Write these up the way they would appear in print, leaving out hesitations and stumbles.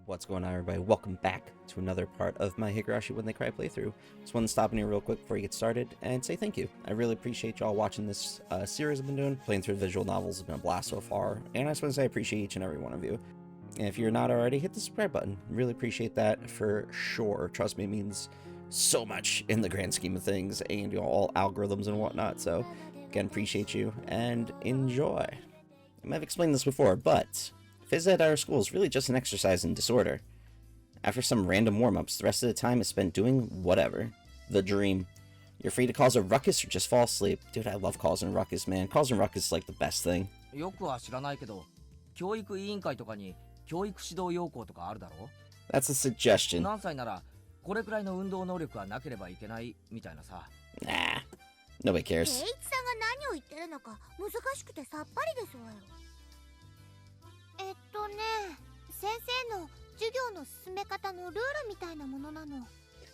What's going on, everybody? Welcome back to another part of my Higurashi When They Cry playthrough. Just wanted to stop in here real quick before you get started and say thank you. I really appreciate y'all watching this series I've been doing. Playing through the visual novels has been a blast so far, and I just want to say I appreciate each and every one of you. And if you're not already, hit the subscribe button. Really appreciate that for sure. Trust me, it means so much in the grand scheme of things, and you know, all algorithms and whatnot. So, again, appreciate you, and enjoy. I might have explained this before, but phys ed at our school is really just an exercise in disorder. After some random warm-ups, the rest of the time is spent doing whatever. The dream. You're free to cause a ruckus or just fall asleep. Dude, I love causing ruckus, man. Causing ruckus is like the best thing. よくは知らないけど、教育委員会とかに教育指導要項とかあるだろ? That's a suggestion. 何歳ならこれくらいの運動能力はなければいけないみたいなさ。Nah. Nobody cares. 圭一さんが何を言ってるのか難しくてさっぱりですわよ。先生の授業の進め方のルールみたいなものなの。Do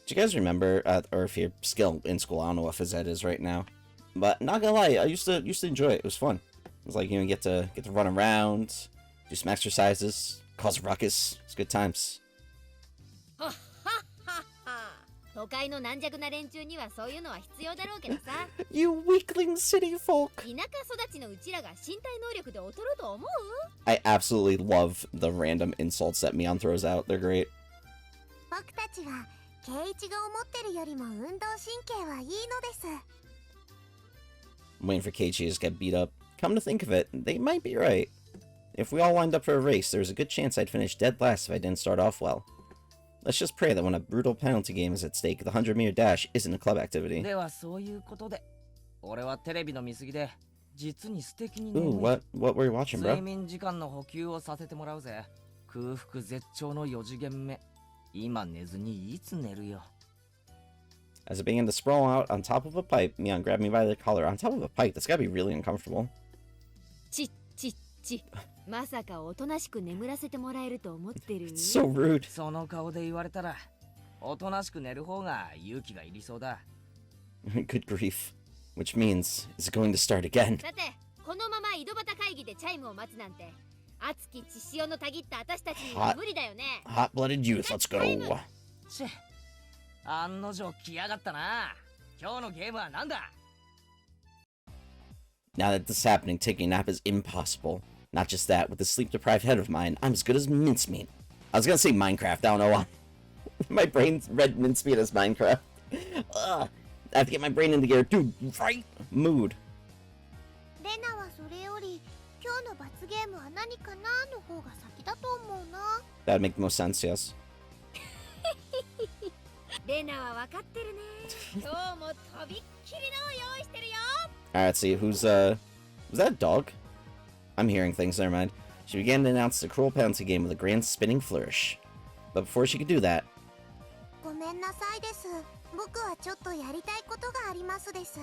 you guys remember, or if you're still in school, I don't know what phys ed is right now, but not gonna lie, I used to enjoy it. It was fun. It was like, you know, you get to run around, do some exercises, cause a ruckus. It's good times. 都会の軟弱な連中にはそういうのは必要だろうけどさ。You weakling city folk. 田舎育ちのうちらが身体能力で劣ると思う？ I absolutely love the random insults that Mion throws out. They're great. 僕たちは圭一が思ってるよりも運動神経はいいのです。 I'm waiting for Keiichi to just get beat up. Come to think of it, they might be right. If we all lined up for a race, there's a good chance I'd finish dead last if I didn't start off well. Let's just pray that when a brutal penalty game is at stake, the 100-meter dash isn't a club activity. ではそういうことで、俺はテレビの見過ぎで実に素敵に Ooh, what were you watching, 睡 bro? 眠時間の補給をさせてもらうぜ。空腹絶頂の4次元目。今寝ずにいつ寝るよ。 As I began to sprawl out on top of a pipe, Mion grabbed me by the collar. On top of a pipe? That's gotta be really uncomfortable. ちっちっち。まさかおとなしく眠らせてもらえると思ってる？ It's so rude. その顔で言われたら、おとなしく寝る方が勇気がいりそうだ。Good grief. Which means, it's going to start again. さて、このまま井戸端会議でチャイムを待つなんて、熱き血潮のたぎった私たちには無理だよね。Hot-blooded youth, let's go. し、案の定来やがったな。今日のゲームはなんだ? Now that this is happening, taking a nap is impossible. Not just that, with the sleep-deprived head of mine, I'm as good as mincemeat. I was gonna say Minecraft, I don't know why. My brain's read mincemeat as Minecraft. Ugh, I have to get my brain into gear. Dude, right mood. レナはそれより、今日の罰ゲームは何かなの方が先だと思うな。That would make the most sense, yes. レナは分かってるね。今日もとびっきりのを用意してるよ。Alright, let's see, who's, was that a dog? I'm hearing things, never mind. She began to announce the cruel penalty game with a grand spinning flourish. But before she could do that... ごめんなさいです。僕はちょっとやりたいことがありますです。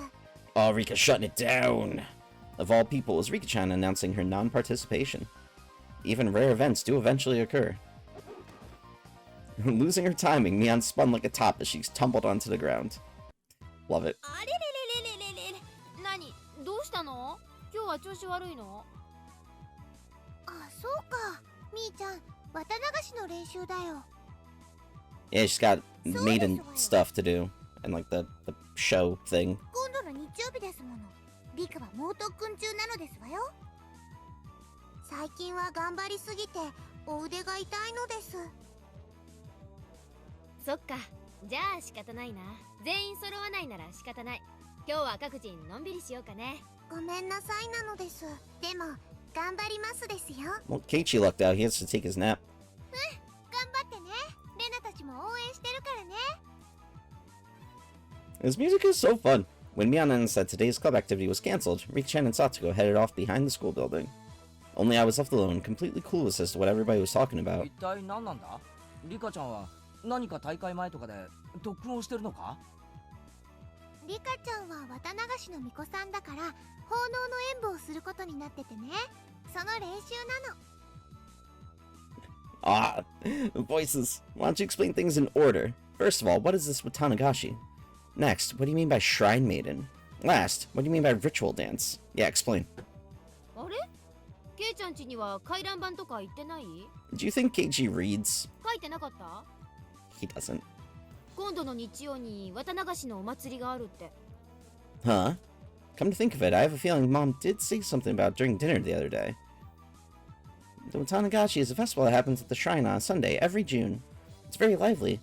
Oh, Rika shutting it down! Of all people, was Rika-chan announcing her non-participation. Even rare events do eventually occur. Losing her timing, Mion spun like a top as she tumbled onto the ground. Love it. あれれれれれれれ。何？どうしたの？今日は調子悪いの？あ、そうか。みーちゃん、綿流しの練習だよ。Yeah, she's got maiden stuff to do. And like the show thing. 今度の日曜日ですもの。リカは猛特訓中なのですわよ。最近は頑張りすぎてお腕が痛いのです。そっか。じゃあ仕方ないな。全員揃わないなら仕方ない。今日は各人のんびりしようかね。ごめんなさいなのです。でも頑張りますですよ。Well, Keiichi lucked out. He has to take his nap. 頑張ってね。レナたちも応援してるからね。His music is so fun. When Mion announced that today's club activity was cancelled, Rika-chan and Satsuko headed off behind the school building. Only I was left alone, completely clueless as to what everybody was talking about. 一体何なんだ? リカちゃんは何か大会前とかで特訓をしてるのか? リカちゃんは綿流しの巫女さんだから奉納の演舞をすることになっててね。その練習なの。Ah, voices. Why don't you explain things in order? First of all, what is this Watanagashi? Next, what do you mean by shrine maiden? Last, what do you mean by ritual dance? Yeah, explain. あれ？ケイちゃん家には回覧板とか行ってない？ Do you think Keiichi reads? 回書いてなかった？ He doesn't. 今度の日曜に綿流しのお祭りがあるって。 Huh? Come to think of it, I have a feeling Mom did say something about during dinner the other day. The Watanagashi is a festival that happens at the shrine on Sunday every June. It's very lively.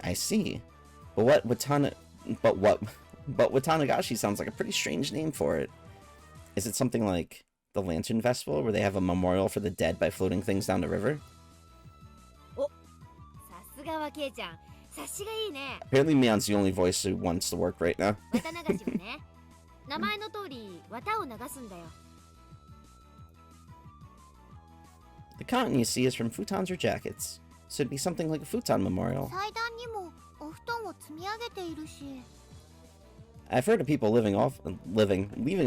I see. But Watanagashi sounds like a pretty strange name for it. Is it something like the Lantern Festival, where they have a memorial for the dead by floating things down the river? さすがはケイちゃん。察しがいいね。 Apparently Mion's the only voice who wants to work right now. 綿流しはね、名前の通り綿を流すんだよ。 The cotton you see is from futons or jackets, so it'd be something like a futon memorial. 祭壇にもお布団を積み上げているし。 I've heard of people leaving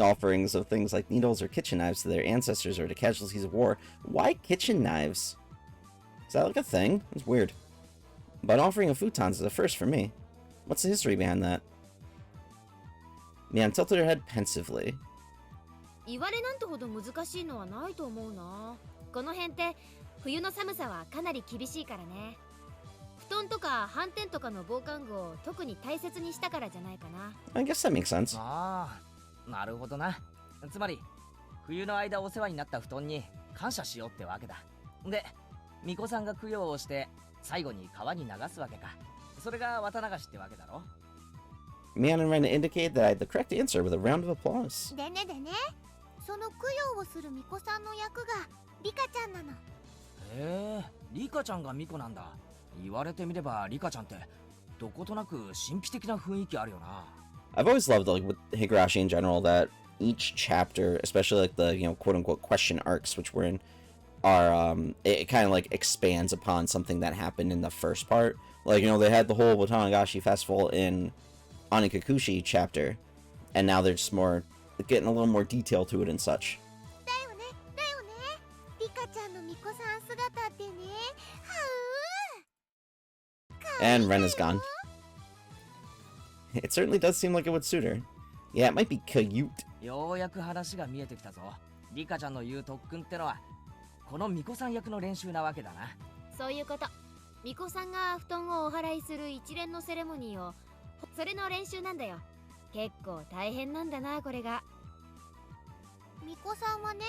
offerings of things like needles or kitchen knives to their ancestors or to casualties of war. Why kitchen knives? Is that like a thing? It's weird. But offering of futons is a first for me. What's the history behind that? Mian tilted her head pensively. 言われなんてほど難しいのはないと思うな。この辺って冬の寒さはかなり厳しいからね。布団とか斑点とかの防寒具を特に大切にしたからじゃないかな。 I guess that makes sense. ああ、なるほどな。つまり冬の間お世話になった布団に感謝しようってわけだ。で、巫女さんが供養をして最後に川に流すわけか。それが綿流しってわけだろ。 Mian and Ren indicated that I had the correct answer with a round of applause. でね、その供養をする巫女さんの役がリカちゃんなの。へえ、リカちゃんが巫女なんだ。言われてみればリカちゃんってどことなく神秘的な雰囲気あるよな。 I've always loved, like, with Higurashi in general, that each chapter, especially like the, quote-unquote question arcs, which we're in, are, it kind of, like, expands upon something that happened in the first part. Like, they had the whole Watanagashi festival in Onikakushi chapter, and now they're just getting a little more detail to it and such. だよね。リカちゃんの巫女さん姿ってね。And Ren is gone. It certainly does seem like it would suit her. Yeah, it might be cute. ようやく話が見えてきたぞ。リカちゃんの言う特訓ってのはこの巫女さん役の練習なわけだな。そういうこと。巫女さんが布団をお祓いする一連のセレモニーを、それの練習なんだよ。結構大変なんだな、これが。巫女さんはね、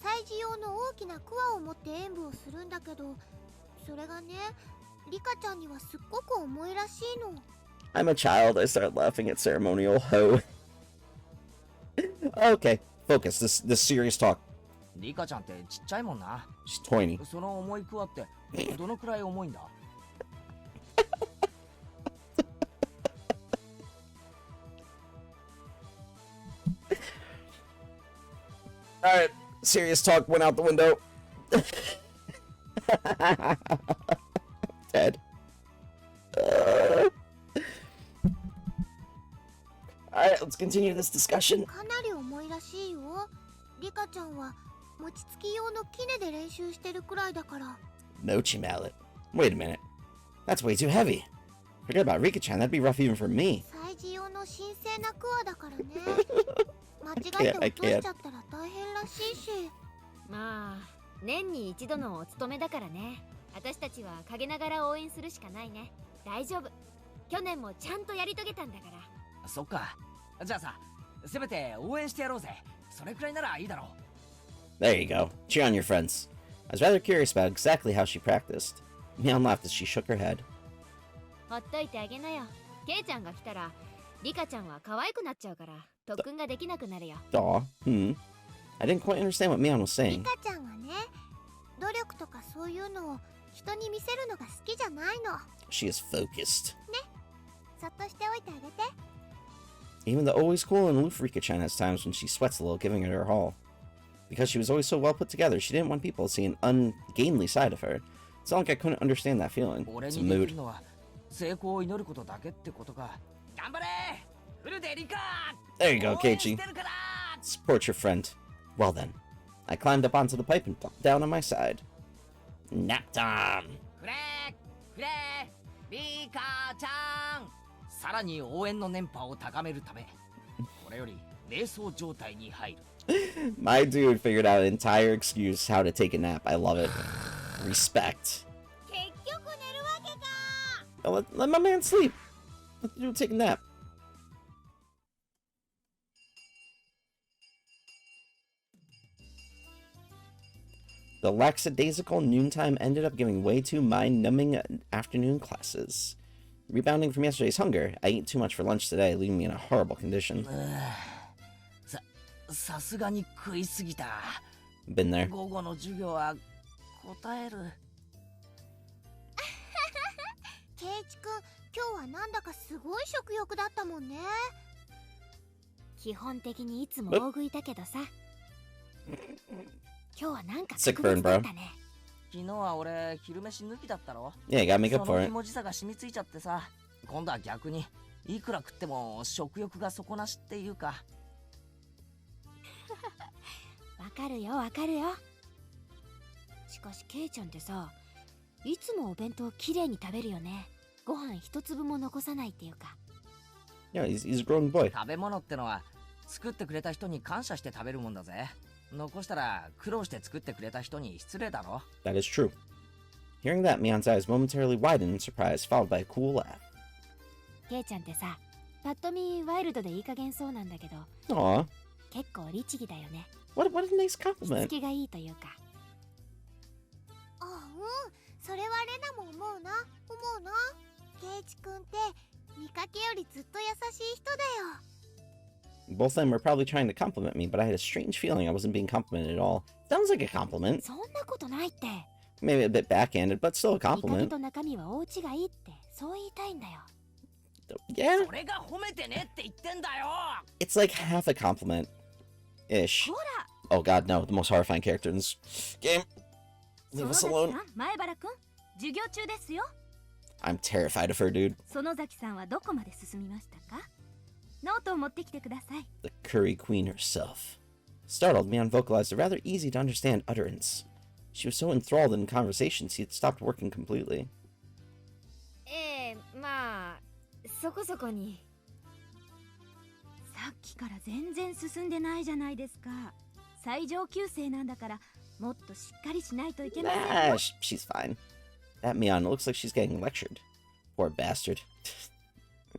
祭事用の大きな桑を持って演舞をするんだけど、それがね、リカちゃんにはすっごく重いらしいの。 I'm a child. I start laughing at ceremonial hoe. Okay, focus. This serious talk. リカちゃんってちっちゃいもんな。 She's tiny. その重いクワってどのくらい重いんだ？ Alright, serious talk went out the window. Dead. Alright, let's continue this discussion. かなり重いらしいよ。リカちゃんは餅つき用のキネで練習してるくらいだから。 Mochi mallet. Wait a minute. That's way too heavy. Forget about Rika-chan, that'd be rough even for me. 祭事用の神聖なクワだからね。間違えて落としちゃったら大変らしいし。まあ、年に一度のお勤めだからね。私たちは陰ながら応援するしかないね。大丈夫。去年もちゃんとやり遂げたんだから。そっか。じゃあさ、せめて応援してやろうぜ。それくらいならいいだろう。 There you go. Cheer on your friends. I was rather curious about exactly how she practiced. Mion laughed as she shook her head. ほっといてあげなよ。ケイちゃんが来たら、リカちゃんは可愛くなっちゃうから、特訓ができなくなるよ。Aw, I didn't quite understand what Mion was リ saying. カちゃんはね、努力とかそういうのを人に見せるのが好きじゃないの。 She is focused. そっとしておいてあげて。 Even the always cool and aloof Rika-chan has times when she sweats a little giving it her all. Because she was always so well put together, she didn't want people to see an ungainly side of her. It's not like I couldn't understand that feeling. 俺 It's a にでき mood. るのは成功を祈ることだけってことか。頑張れフルでリカ There you go, 応援 Keiichi. してるから Support your friend. Well then. I climbed up onto the pipe and plopped down on my side. Nap time! フレリカちゃんさらに応援の電波を高めるためこれより瞑想状態に入る My dude figured out an entire excuse how to take a nap. I love it. Respect. 結局ね、Oh, let my man sleep. Let the dude take a nap. The lackadaisical noontime ended up giving way to mind-numbing afternoon classes. Rebounding from yesterday's hunger, I ate too much for lunch today, leaving me in a horrible condition. Saすがに食いすぎた。 Been there. 午後の授業は答える。ケイチくん、今日はなんだかすごい食欲だったもんね。基本的にいつも大食いだけどさ。今日はなんか特別だったね。昨日は俺昼飯抜きだったろ。Yeah, gotta make up そ for の it. 気持ちさが染みついちゃってさ。今度は逆にいくら食っても食欲が底なしっていうか。わかるよわかるよ。しかしケイちゃんってさ、いつもお弁当きれいに食べるよね。ご飯一粒も残さないっていうか。Yeah, he's a grown boy. 食べ物ってのは作ってくれた人に感謝して食べるもんだぜ。残したら苦労して作ってくれた人に失礼だろ。 That is true. Hearing that, Mion's eyes momentarily widened in surprise, followed by a cool laugh. ケイちゃんってさ、パッと見ワイルドでいい加減そうなんだけど、 Aw, 結構律儀だよね。what a nice しつ compliment. きがいいというか。あ、うん、それはレナも思うな。ケイチくんって見かけよりずっと優しい人だよ。 Both of them were probably trying to compliment me, but I had a strange feeling I wasn't being complimented at all. Sounds like a compliment. そんなことないって。 Maybe a bit backhanded, but still a 見かけ compliment. と中身は大違いってそう言いたいんだよ。 Yeah, それが褒めてねって言ってんだよ。 it's like half a compliment. Ish. ほら。 Oh god, no, the most horrifying character in this game. Leave us 園 alone. 崎さん、前原くん、授業中ですよ。 I'm terrified of her, dude. 園崎さんはどこまで進みましたか？ノートを持ってきてください。 The curry queen herself. Startled, Mion vocalized a rather easy to understand utterance. She was so enthralled in conversations he had stopped working completely. まあそこそこに。さっきから全然進んでないじゃないですか。最上級生なんだからもっとしっかりしないといけませんよ。 Nah, she's fine. That Mion looks like she's getting lectured. Poor bastard.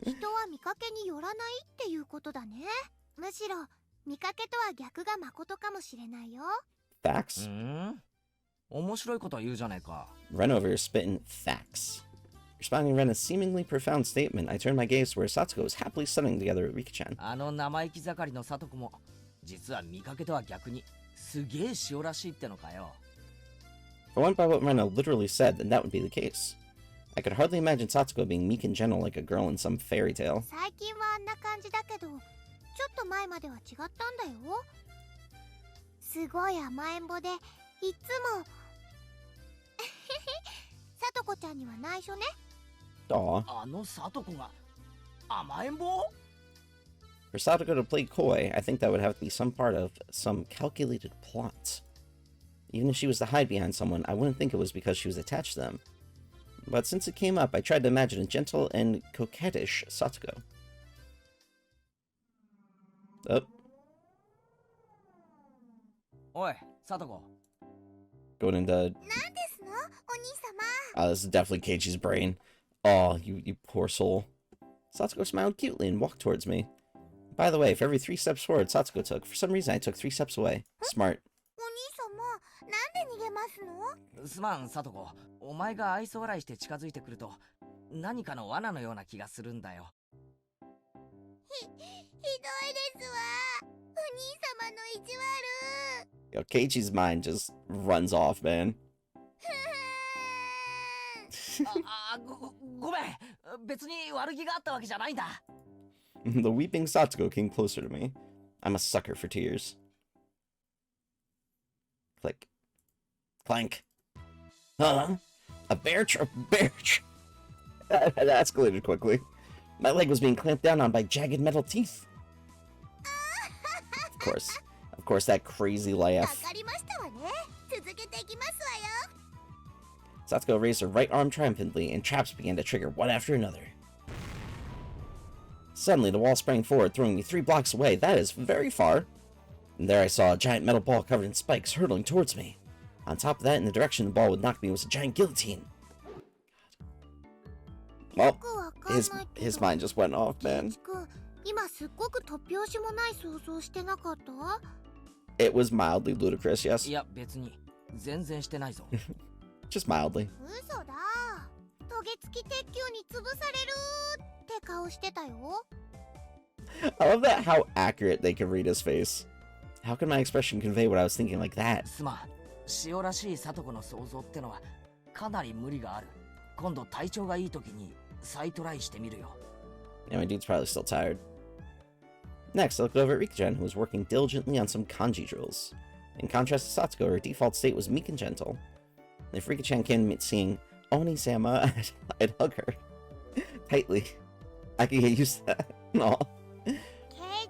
人は見かけによらないっていうことだね。むしろ見かけとは逆が誠かもしれないよ。Facts? 面白いこと言うじゃねえか。 Ren over here spitting facts. Responding to Ren's seemingly profound statement, I turned my gaze to where Satsuko was happily studying together with Rika-chan. あの生意気盛りのさとこも実は見かけとは逆にすげえ塩らしいってのかよ。 If I went by what Rena literally said, then that would be the case. I could hardly imagine Satsuko being meek and gentle like a girl in some fairy tale. 最近はあんな感じだけど、ちょっと前までは違ったんだよ。すごい甘えん坊で、いつもさとこちゃんには内緒ね。 Aw. あのさとこが甘えん坊？ For Satsuko to play coy, I think that would have to be some part of some calculated plot. Even if she was to hide behind someone, I wouldn't think it was because she was attached to them. But since it came up, I tried to imagine a gentle and coquettish Satsuko. Oh, おい、さとこ。 going into... なんですの、お兄様。 this is definitely Keiichi's brain. Oh, you poor soul. Satsuko smiled cutely and walked towards me. By the way, for every 3 steps forward Satsuko took, for some reason I took 3 steps away. Smart. お兄様、なんで逃げますの？すまん、さとこ。お前が愛想笑いして近づいてくると何かの罠のような気がするんだよ。ひどいですわ。お兄様の意地悪。 Yo, Keiichi's mind just runs off, man. ごめん。別に悪気があったわけじゃないんだ。The weeping Satsuko came closer to me. I'm a sucker for tears. Click. Clank. Huh? A bear trap? That escalated quickly. My leg was being clamped down on by jagged metal teeth. Of course, that crazy わ laugh. かりましたわね。続けていきますわよ。 Satsuko raised her right arm triumphantly, and traps began to trigger one after another. Suddenly, the wall sprang forward, throwing me 3 blocks away. That is very far. And there I saw a giant metal ball covered in spikes hurtling towards me. On top of that, in the direction the ball would knock me, was a giant guillotine. Well, くわかんないけど his mind just went off, ケイ man. チ君、今すっごく突拍子もない想像してなかった？ It was mildly ludicrous, い yes. や別に全然してないぞ Just mildly. 嘘だ。トゲ付き鉄球に潰されるって顔してたよ。 I love that how accurate they can read his face. How can my expression convey what I was thinking like that? すまん塩らしい聡子の想像ってのはかなり無理がある今度体調がいい時に再トライしてみるよ Yeah, my dude's probably still tired. Next, I looked over at Rika-chan, who was working diligently on some kanji drills. In contrast to Satsuko, her default state was meek and gentle. If Rika-chan came seeing Oni-sama, I'd hug her tightly. I could get used to that. No. ケイ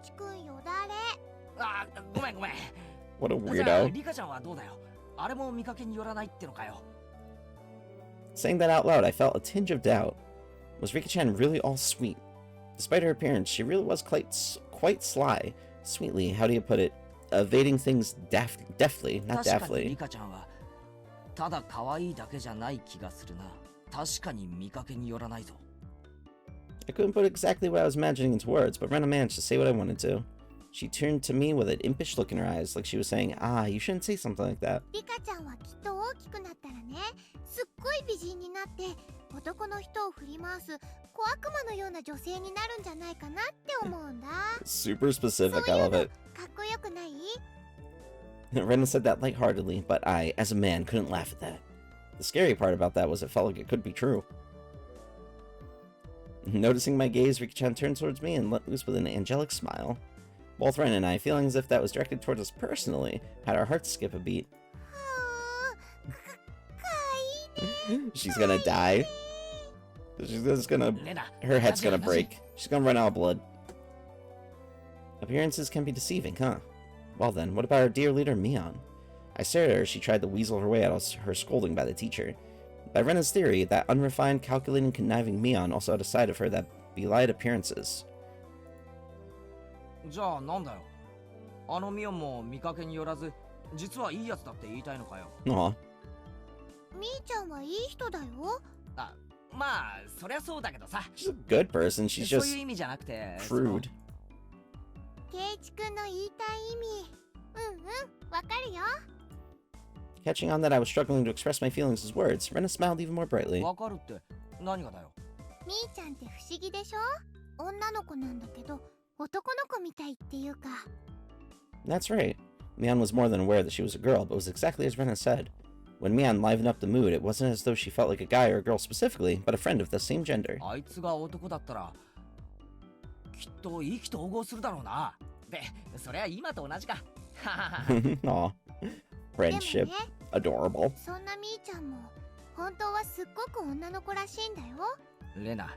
チ君よだれ。あごめん What a じゃあ weirdo. リカちゃんはどうだよあれも見かけによらないってのかよ Saying that out loud, I felt a tinge of doubt. Was Rika-chan really all sweet? Despite her appearance, she really was quite sly. Sweetly, how do you put it? Evading things deftly, not 確かに daftly. リカちゃんはただ可愛いだけじゃない気がするな確かに見かけによらないぞ I couldn't put exactly what I was imagining into words, but Rena managed to say what I wanted to. She turned to me with an impish look in her eyes, like she was saying, "Ah, you shouldn't say something like that." リカちゃんはきっと大きくなったらね、すっごい美人になって男の人を振り回す小悪魔のような女性になるんじゃないかなって思うんだ。 Super specific, I love it. かっこよくない？ Rena said that lightheartedly, but I, as a man, couldn't laugh at that. The scary part about that was it felt like it could be true. Noticing my gaze, Rika-chan turned towards me and let loose with an angelic smile. Both Ren and I, feeling as if that was directed towards us personally, had our hearts skip a beat. She's gonna die. She's just gonna... レナ Her head's gonna 話 break. She's gonna run out of blood. Appearances can be deceiving, huh? Well then, what about our dear leader, Mion? I stared at her as she tried to weasel her way out of her scolding by the teacher. By Rena's theory, that unrefined, calculating, conniving Mion also had a side of her that belied appearances. じゃあなんだよあのミオンも見かけによらず実はいいやつだって言いたいのかよ Aw. みーちゃんはいい人だよ。あまあそりゃそうだけどさ She's a good person, she's そう just いう意味じゃなくて crude. ケイチ君の言いたい意味。わかるよ。 Catching on that I was struggling to express my feelings as words, Rena smiled even more brightly. わかるって何がだよみーちゃんって不思議でしょ？女の子なんだけど男の子みたいっていうか。 That's right. Mion was more than aware that she was a girl, but was exactly as Rena said. When Mion livened up the mood, it wasn't as though she felt like a guy or a girl specifically, but a friend of the same gender. あいつが男だったらきっと意気投合するだろうなでそりゃ今と同じか Aw. で Friendship. もね、 Adorable. そんなみーちゃんも本当はすっごく女の子らしいんだよ。レナ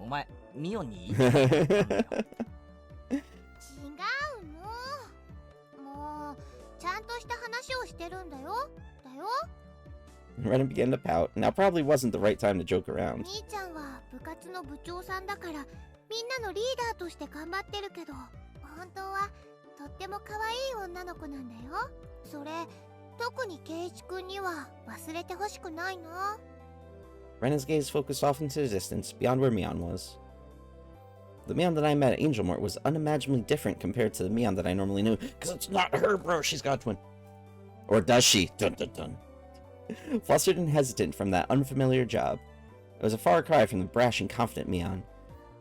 お前ミオンに言いたいこと言ったんだよ違うの。もうちゃんとした話をしてるんだよ。だよ。 Rena began to pout. Now probably wasn't the right time to joke around. みーちゃんは部活の部長さんだからみんなのリーダーとして頑張ってるけど本当はとっても可愛い女の子なんだよ。それ特にケイチ君には忘れてほしくないな。 Rena's gaze focused off into the distance, beyond where Mion was. The Mion that I met at Angel Mart was unimaginably different compared to the Mion that I normally knew, because it's not her, bro, she's got a twin. Or does she? Dun dun dun. Flustered and hesitant from that unfamiliar job. It was a far cry from the brash and confident Mion.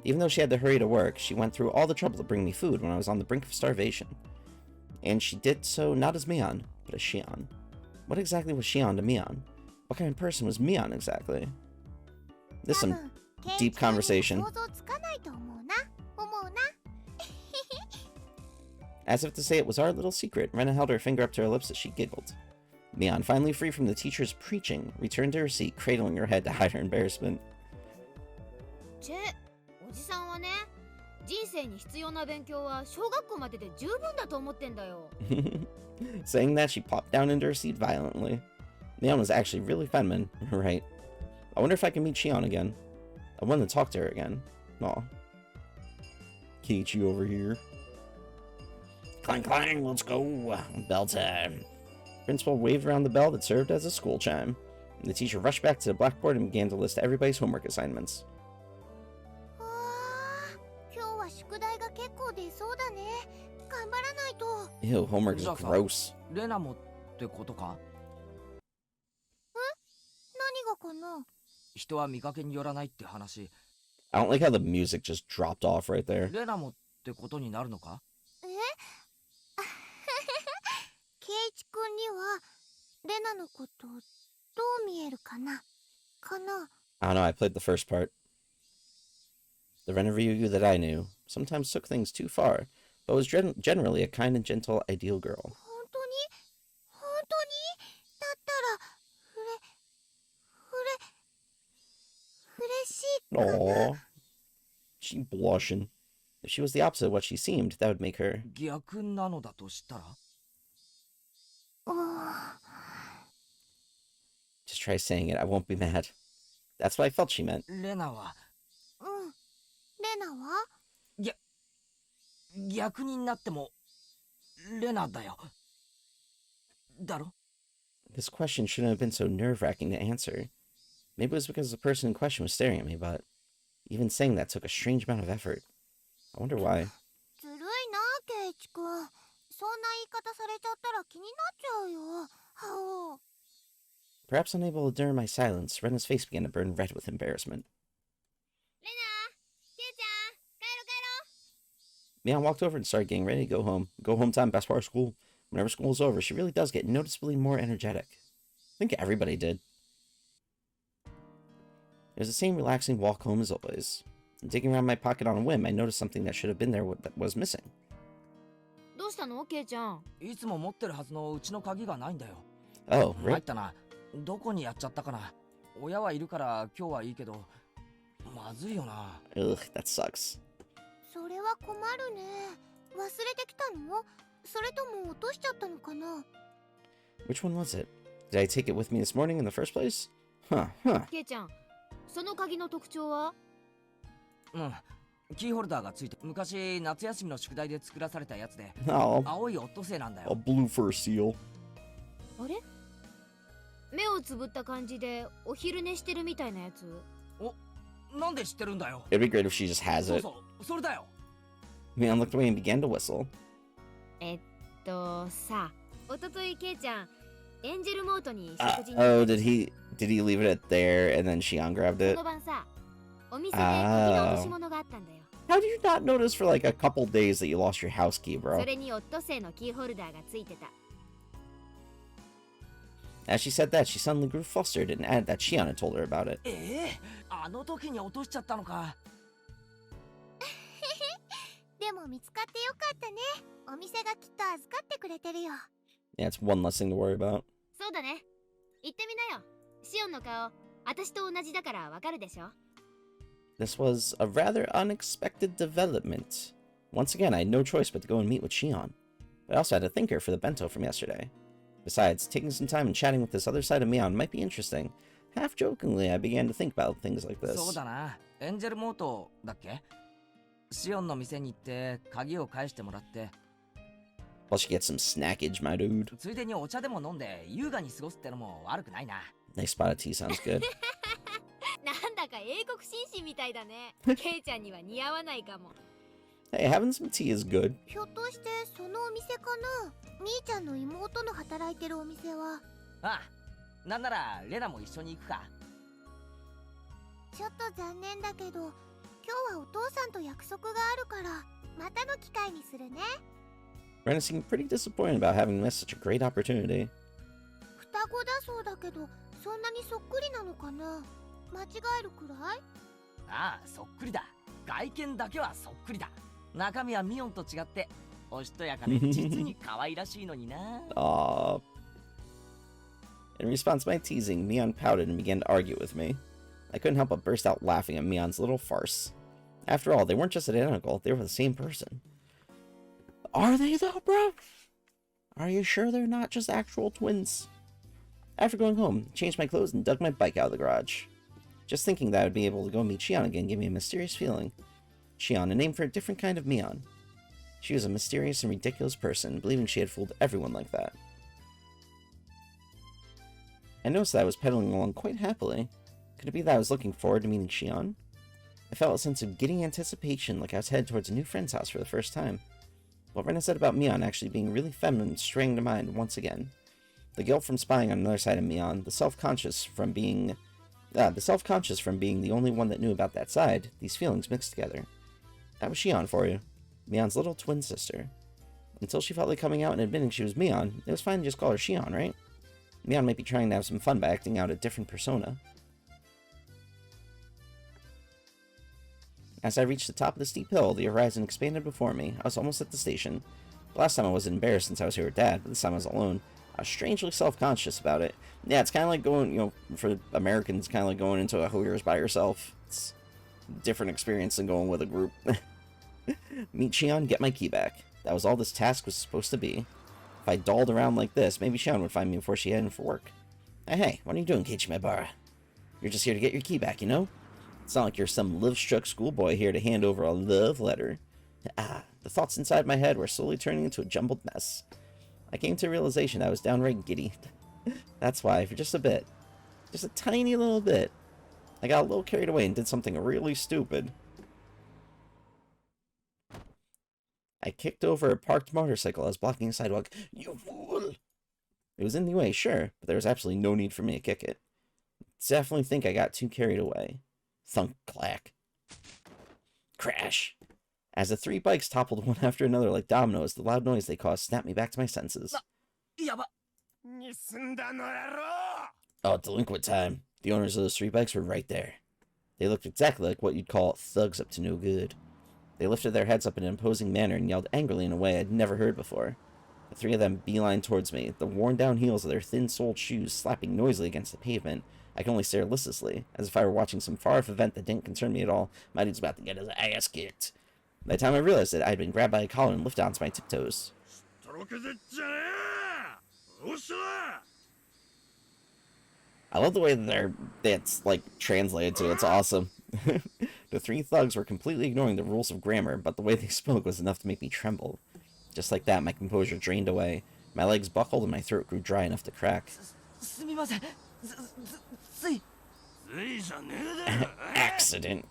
Even though she had to hurry to work, she went through all the trouble to bring me food when I was on the brink of starvation. And she did so not as Mion, but as Shion. What exactly was Shion to Mion? What kind of person was Mion exactly? This is some deep conversation. 想像つかないと思うな。思うな。 As if to say it was our little secret, Rena held her finger up to her lips as she giggled. Mion, finally free from the teacher's preaching, returned to her seat, cradling her head to hide her embarrassment. チェ、おじさんはね、人生に必要な勉強は小学校までで十分だと思ってんだよ。 Saying that, she popped down into her seat violently. Mion was actually really feminine, right? I wonder if I can meet Shion again. I want to talk to her again. Aw. Keiichi over here. Clang clang, let's go. Bell time. Principal waved around the bell that served as a school chime. The teacher rushed back to the blackboard and began to list everybody's homework assignments. 出そうだね。頑張らないと。 Ew, homework is じゃあさ、 gross. レナもってことか？何がかな。人は見かけによらないって話。 I don't like how the music just dropped off right there. レナもってことになるのか？ケイチ君にはレナのことどう見えるかな。 I don't know, I played the first part. The Renneru that I knew sometimes took things too far, but was generally a kind and gentle, ideal girl. 本当にだったら嬉しいかな。 Aww. She blushing. If she was the opposite of what she seemed, that would make her... 逆なのだとしたら？ Just try saying it, I won't be mad. That's what I felt she meant. レナはレナは逆になってもレナだよ。だろ？ This question shouldn't have been so nerve-wracking to answer. Maybe it was because the person in question was staring at me, but even saying that took a strange amount of effort. I wonder why. ずるいな、ケイチ君。そんな言い方されちゃったら気になっちゃうよ。はお。 Perhaps unable to endure my silence, Rena's face began to burn red with embarrassment. レナ、ケイちゃん、帰ろ帰ろ。 Mion walked over and started getting ready to go home. Go home time, best part of school. Whenever school's over, she really does get noticeably more energetic. I think everybody did. It was the same relaxing walk home as always. Digging around my pocket on a whim, I noticed something that should have been there that was missing. どうしたの、ケイちゃん。いつも持ってるはずのうちの鍵がないんだよ。 Oh, 参 right. ったな。どこにやっちゃったかな。親はいるから今日はいいけど、まずいよな。 Ugh, that sucks. それは困るね。忘れてきたの？それとも落としちゃったのかな。 Which one was it? Did I take it with me this morning in the first place? Huh. ケイちゃん、その鍵の特徴は？キーホルダーがついて、昔夏休みの宿題で作らされたやつで、 Oh, 青いオットセイなんだ a よ。 blue fur seal. あれ？目をつぶった感じでお昼寝してるみたいなやつ？なんで知ってるんだよ。 It'd be great if she just has そう it. そう、それだよ。 Mion looked away and began to whistle. さ、おとといケイちゃん、エンジェルモートに食事に Oh, did he leave it at there and then Shion grabbed そ it? の晩さ、お店で鍵の落とし物があったんだよ。 How do you not notice for like a couple days that you lost your house key, そ bro? れにオットセイのキーホルダーがついてた。 As she said that, she suddenly grew flustered and added that Shion had told her about it. あの時に落としちゃったのか。でも見つかってよかったね。お店がきっと預かってくれてるよ。 Yeah, it's one less thing to worry about. そうだね。行ってみなよ。シオンの顔、私と同じだからわかるでしょ。 This was a rather unexpected development. Once again, I had no choice but to go and meet with Shion. But I also had to thank her for the bento from yesterday. Besides, taking some time and chatting with this other side of Mion might be interesting. Half jokingly, I began to think about things like そう this. だな。エンジェルモートだっけ？シオンの店に行って鍵を返してもらって、 Plus, you get some snackage, my dude. ついでにお茶でも飲んで優雅に過ごすってのも悪くないな。 Nice spot of tea sounds good. なんだか英国紳士みたいだね。ケイちゃんには似合わないかも。 Hey, having some tea is good. ひょっとしてそのお店かな。兄ちゃんの妹の働いてるお店は。ああ、なんならレナも一緒に行くか。ちょっと残念だけど、今日はお父さんと約束があるから、またの機会にするね。 Rena seemed pretty disappointed about having missed such a great opportunity. 双子だそうだけど、そんなにそっくりなのかな。間違えるくらい？ああ、そっくりだ。外見だけはそっくりだ。中身はミオンと違っておしとやかで実に可愛らしいのにな。 Aww. In response to my teasing, Mion pouted and began to argue with me. I couldn't help but burst out laughing at Mion's little farce. After all, they weren't just identical, they were the same person. Are they though, bro? Are you sure they're not just actual twins? After going home, I changed my clothes and dug my bike out of the garage. Just thinking that I would be able to go meet Shion again gave me a mysterious feeling. Shion, a name for a different kind of Mion. She was a mysterious and ridiculous person, believing she had fooled everyone like that. I noticed that I was pedaling along quite happily. Could it be that I was looking forward to meeting Shion? I felt a sense of giddy anticipation, like I was headed towards a new friend's house for the first time. What Rena said about Mion actually being really feminine straying to mind once again. The guilt from spying on another side of Mion, the self-conscious from being the only one that knew about that side, these feelings mixed together. That was Shion for you. Mion's little twin sister. Until she felt like coming out and admitting she was Mion, it was fine to just call her Shion, right? Mion might be trying to have some fun by acting out a different persona. As I reached the top of the steep hill, the horizon expanded before me. I was almost at the station. The last time I wasn't embarrassed since I was here with Dad, but this time I was alone. I was strangely self-conscious about it. Yeah, it's kind of like going, for Americans, kind of like going into a Hooters by yourself. It's a different experience than going with a group. Meet Shion, get my key back. That was all this task was supposed to be. If I dolled around like this, maybe Shion would find me before she headed for work. Hey, what are you doing, Keiichi Maibara? You're just here to get your key back, you know? It's not like you're some love-struck schoolboy here to hand over a love letter. The thoughts inside my head were slowly turning into a jumbled mess. I came to a realization I was downright giddy. That's why, for just a bit, just a tiny little bit, I got a little carried away and did something really stupid. I kicked over a parked motorcycle I was blocking the sidewalk. You fool! It was in the way, sure, but there was absolutely no need for me to kick it. Definitely think I got too carried away. Thunk, clack. Crash. As the three bikes toppled one after another like dominoes, the loud noise they caused snapped me back to my senses. Oh, delinquent time. The owners of those three bikes were right there. They looked exactly like what you'd call thugs up to no good. They lifted their heads up in an imposing manner and yelled angrily in a way I'd never heard before. The three of them beelined towards me, the worn-down heels of their thin-soled shoes slapping noisily against the pavement. I could only stare listlessly, as if I were watching some far-off event that didn't concern me at all. My dude's about to get his ass kicked. By the time I realized it, I had been grabbed by a collar and lifted onto my tiptoes. I love the way that that's, translated to. It's awesome. The three thugs were completely ignoring the rules of grammar, but the way they spoke was enough to make me tremble. Just like that, my composure drained away. My legs buckled and my throat grew dry enough to crack. Accident.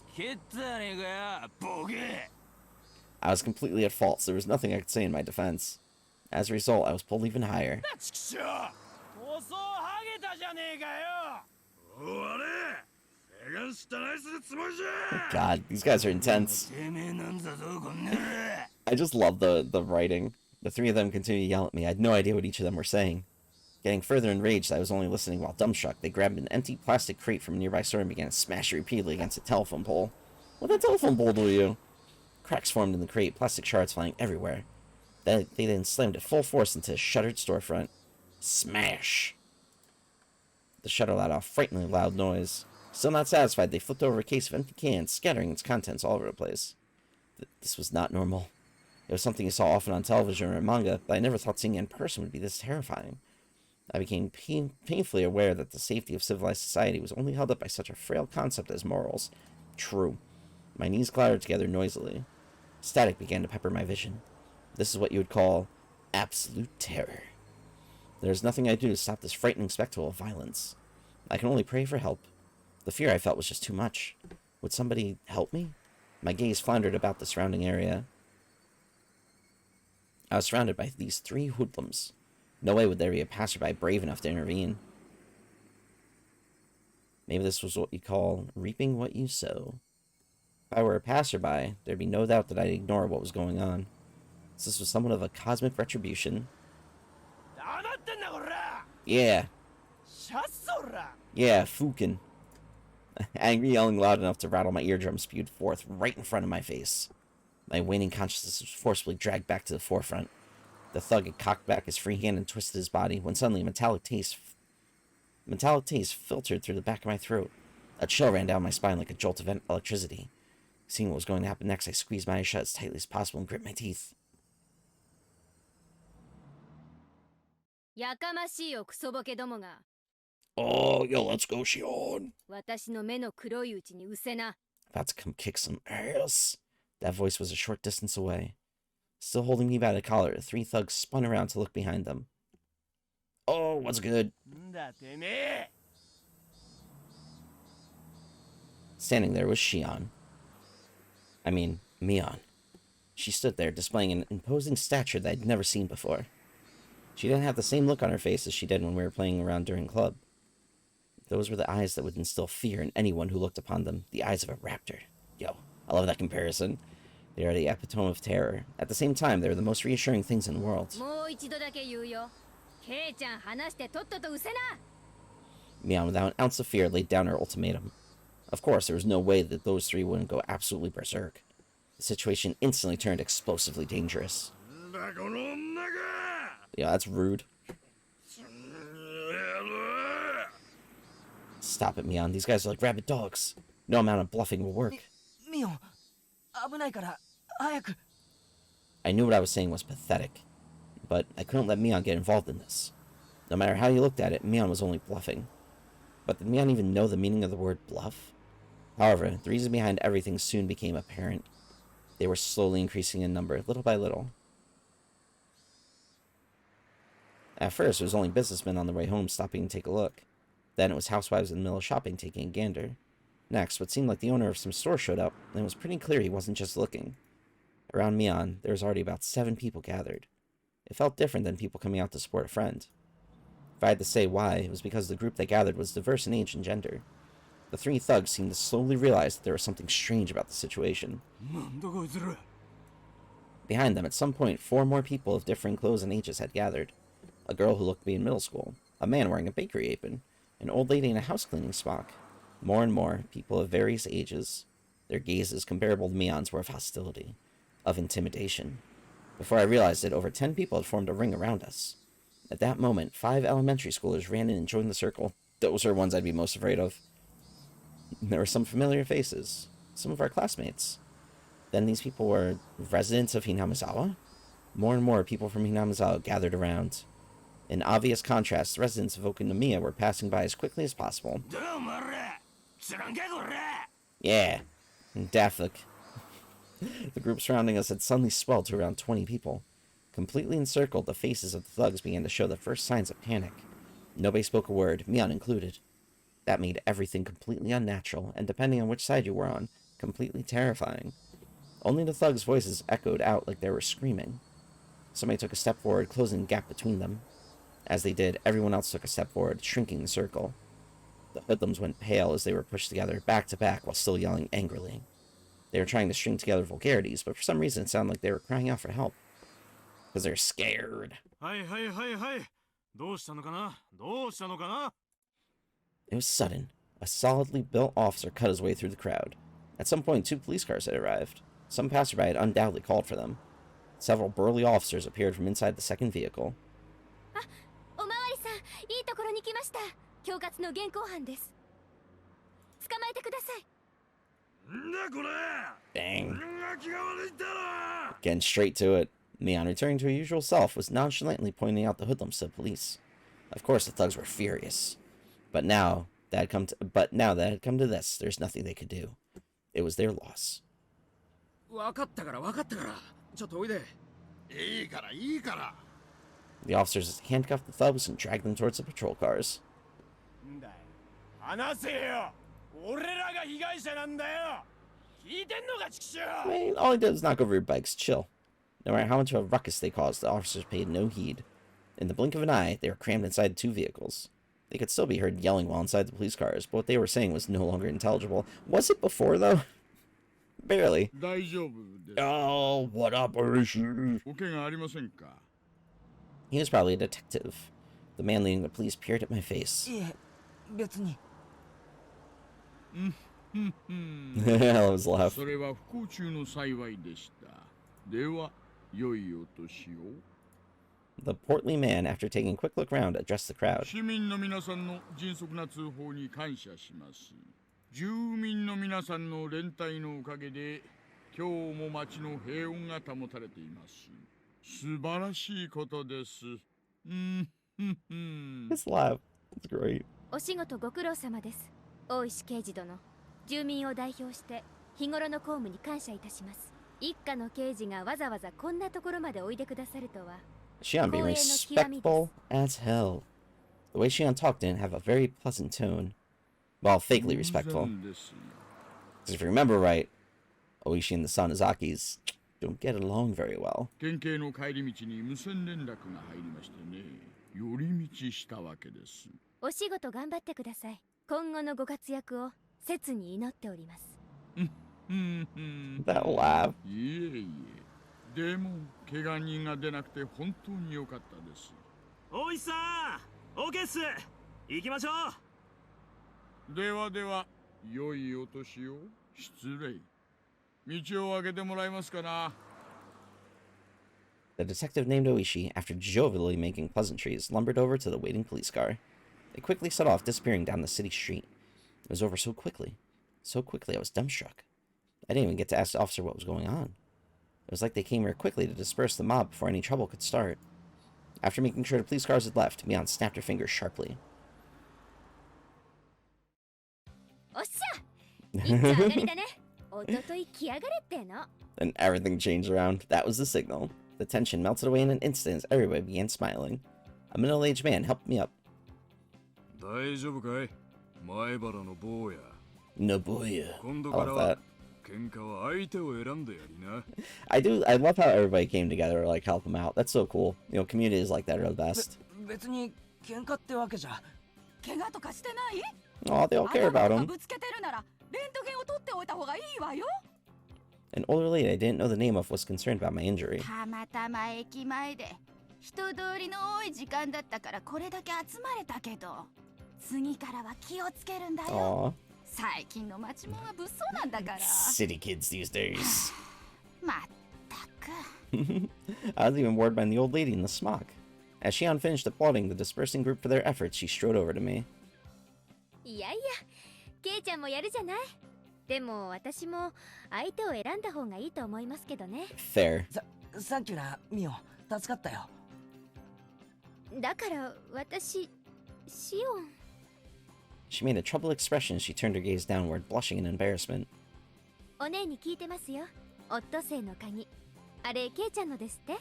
I was completely at fault, so there was nothing I could say in my defense. As a result, I was pulled even higher. God, these guys are intense. I just love the writing. The three of them continued to yell at me. I had no idea what each of them were saying. Getting further enraged, I was only listening while dumbstruck. They grabbed an empty plastic crate from a nearby store and began to smash it repeatedly against a telephone pole. What did a telephone pole do to you? Cracks formed in the crate, plastic shards flying everywhere. They then slammed it full force into a shuttered storefront. Smash! The shutter let off frighteningly loud noise. Still not satisfied, they flipped over a case of empty cans, scattering its contents all over the place. This was not normal. It was something you saw often on television or in manga, but I never thought seeing it in person would be this terrifying. I became painfully aware that the safety of civilized society was only held up by such a frail concept as morals. True. My knees clattered together noisily. Static began to pepper my vision. This is what you would call absolute terror. There was nothing I could do to stop this frightening spectacle of violence. I can only pray for help. The fear I felt was just too much. Would somebody help me? My gaze floundered about the surrounding area. I was surrounded by these three hoodlums. No way would there be a passerby brave enough to intervene. Maybe this was what you call reaping what you sow. If I were a passerby, there'd be no doubt that I'd ignore what was going on. This was somewhat of a cosmic retribution. Yeah. Yeah, Fukin. Angry yelling loud enough to rattle my eardrums spewed forth right in front of my face. My waning consciousness was forcibly dragged back to the forefront. The thug had cocked back his free hand and twisted his body when suddenly a metallic taste filtered through the back of my throat. A chill ran down my spine like a jolt of electricity. Seeing what was going to happen next, I squeezed my eyes shut as tightly as possible and gripped my teeth. Oh, yo, let's go, Shion. About to come kick some ass. That voice was a short distance away. Still holding me by the collar, the three thugs spun around to look behind them. Oh, what's good? Standing there was Shion. I mean, Mion. She stood there, displaying an imposing stature that I'd never seen before. She didn't have the same look on her face as she did when we were playing around during club. Those were the eyes that would instill fear in anyone who looked upon them, the eyes of a raptor. Yo, I love that comparison. They are the epitome of terror. At the same time, they are the most reassuring things in the world. Mion, without an ounce of fear, laid down her ultimatum. Of course, there was no way that those three wouldn't go absolutely berserk. The situation instantly turned explosively dangerous. Yeah, that's rude. Stop it, Mion. These guys are like rabid dogs. No amount of bluffing will work. Mion, 危ないから早く。 I knew what I was saying was pathetic, but I couldn't let Mion get involved in this. No matter how you looked at it, Mion was only bluffing. But did Mion even know the meaning of the word bluff? However, the reason behind everything soon became apparent. They were slowly increasing in number, little by little. At first, it was only businessmen on the way home stopping to take a look. Then it was housewives in the middle of shopping taking a gander. Next, what seemed like the owner of some store showed up, and it was pretty clear he wasn't just looking. Around Mion, there was already about 7 people gathered. It felt different than people coming out to support a friend. If I had to say why, it was because the group they gathered was diverse in age and gender. The 3 thugs seemed to slowly realize that there was something strange about the situation. Behind them, at some point, 4 more people of differing clothes and ages had gathered. A girl who looked to be in middle school, a man wearing a bakery apron, an old lady in a house-cleaning smock. More and more, people of various ages. Their gazes, comparable to Mion's, were of hostility, of intimidation. Before I realized it, over 10 people had formed a ring around us. At that moment, 5 elementary schoolers ran in and joined the circle. Those are ones I'd be most afraid of. There were some familiar faces, some of our classmates. Then these people were residents of Hinamizawa? More and more people from Hinamizawa gathered around. In obvious contrast, the residents of Okinomiya were passing by as quickly as possible. Yeah, and Dafik. The group surrounding us had suddenly swelled to around 20 people. Completely encircled, the faces of the thugs began to show the first signs of panic. Nobody spoke a word, Mion included. That made everything completely unnatural, and depending on which side you were on, completely terrifying. Only the thugs' voices echoed out like they were screaming. Somebody took a step forward, closing the gap between them. As they did, everyone else took a step forward, shrinking the circle. The hoodlums went pale as they were pushed together, back to back, while still yelling angrily. They were trying to string together vulgarities, but for some reason it sounded like they were crying out for help. Because they're scared. It was sudden. A solidly built officer cut his way through the crowd. At some point, 2 police cars had arrived. Some passerby had undoubtedly called for them. Several burly officers appeared from inside the second vehicle. Dang. Getting straight to it, Mion, returning to her usual self, was nonchalantly pointing out the hoodlums to the police. Of course, the thugs were furious. But now that had come to this, there's nothing they could do. It was their loss. The officers handcuffed the thugs and dragged them towards the patrol cars. I mean, all he did was knock over your bikes. Chill. No matter how much of a ruckus they caused, the officers paid no heed. In the blink of an eye, they were crammed inside 2 vehicles. They could still be heard yelling while inside the police cars, but what they were saying was no longer intelligible. Was it before, though? Barely. Oh, what operation? He was probably a detective. The man leading the police peered at my face. That was a laugh. The portly man, after taking a quick look around, addressed the crowd. His laugh. It's great. お仕事ご苦労様です。大石刑事殿。住民を代表して日頃の公務に感謝いたします。一家の刑事がわざわざこんなところまでおいでくださるとは。Shion being respectful as hell. The way Shion talked didn't have a very pleasant tone. Well, fakely respectful. Because if you remember right, Oishi and the Sonozakis don't get along very well. 県警の帰り道に無線連絡が入りましてね、寄り道したわけです。お仕事頑張ってください。今後のご活躍を切に祈っております。That laugh. いえいえ。でも怪我人が出なくて本当に良かったです。おいさん、オーケーっす。行きましょう。ではでは、良いお年を。失礼。道を開けてもらえますかな。The detective named Oishi, after jovially making pleasantries, lumbered over to the waiting police car. They quickly set off, disappearing down the city street. It was over so quickly. So quickly, I was dumbstruck. I didn't even get to ask the officer what was going on. It was like they came here quickly to disperse the mob before any trouble could start. After making sure the police cars had left, Mion snapped her fingers sharply. Then everything changed around. That was the signal. The tension melted away in an instant as everybody began smiling. A middle-aged man helped me up. Nobuya. I love that. I love how everybody came together to like help him out. That's so cool. You know, communities like that are the best. Oh, they all care about him. An older lady I didn't know the name of was concerned about my injury. Aww. City kids these days. I was even worried by the old lady in the smock. As Shion finished applauding the dispersing group for their efforts, she strode over to me. Fair. Thank you な、ミオ。助かったよ。だから私、シオン。She made a troubled expression as she turned her gaze downward, blushing in embarrassment. お姉に聞いてますよ。オットセイの鍵。あれ、ケイちゃんのですって？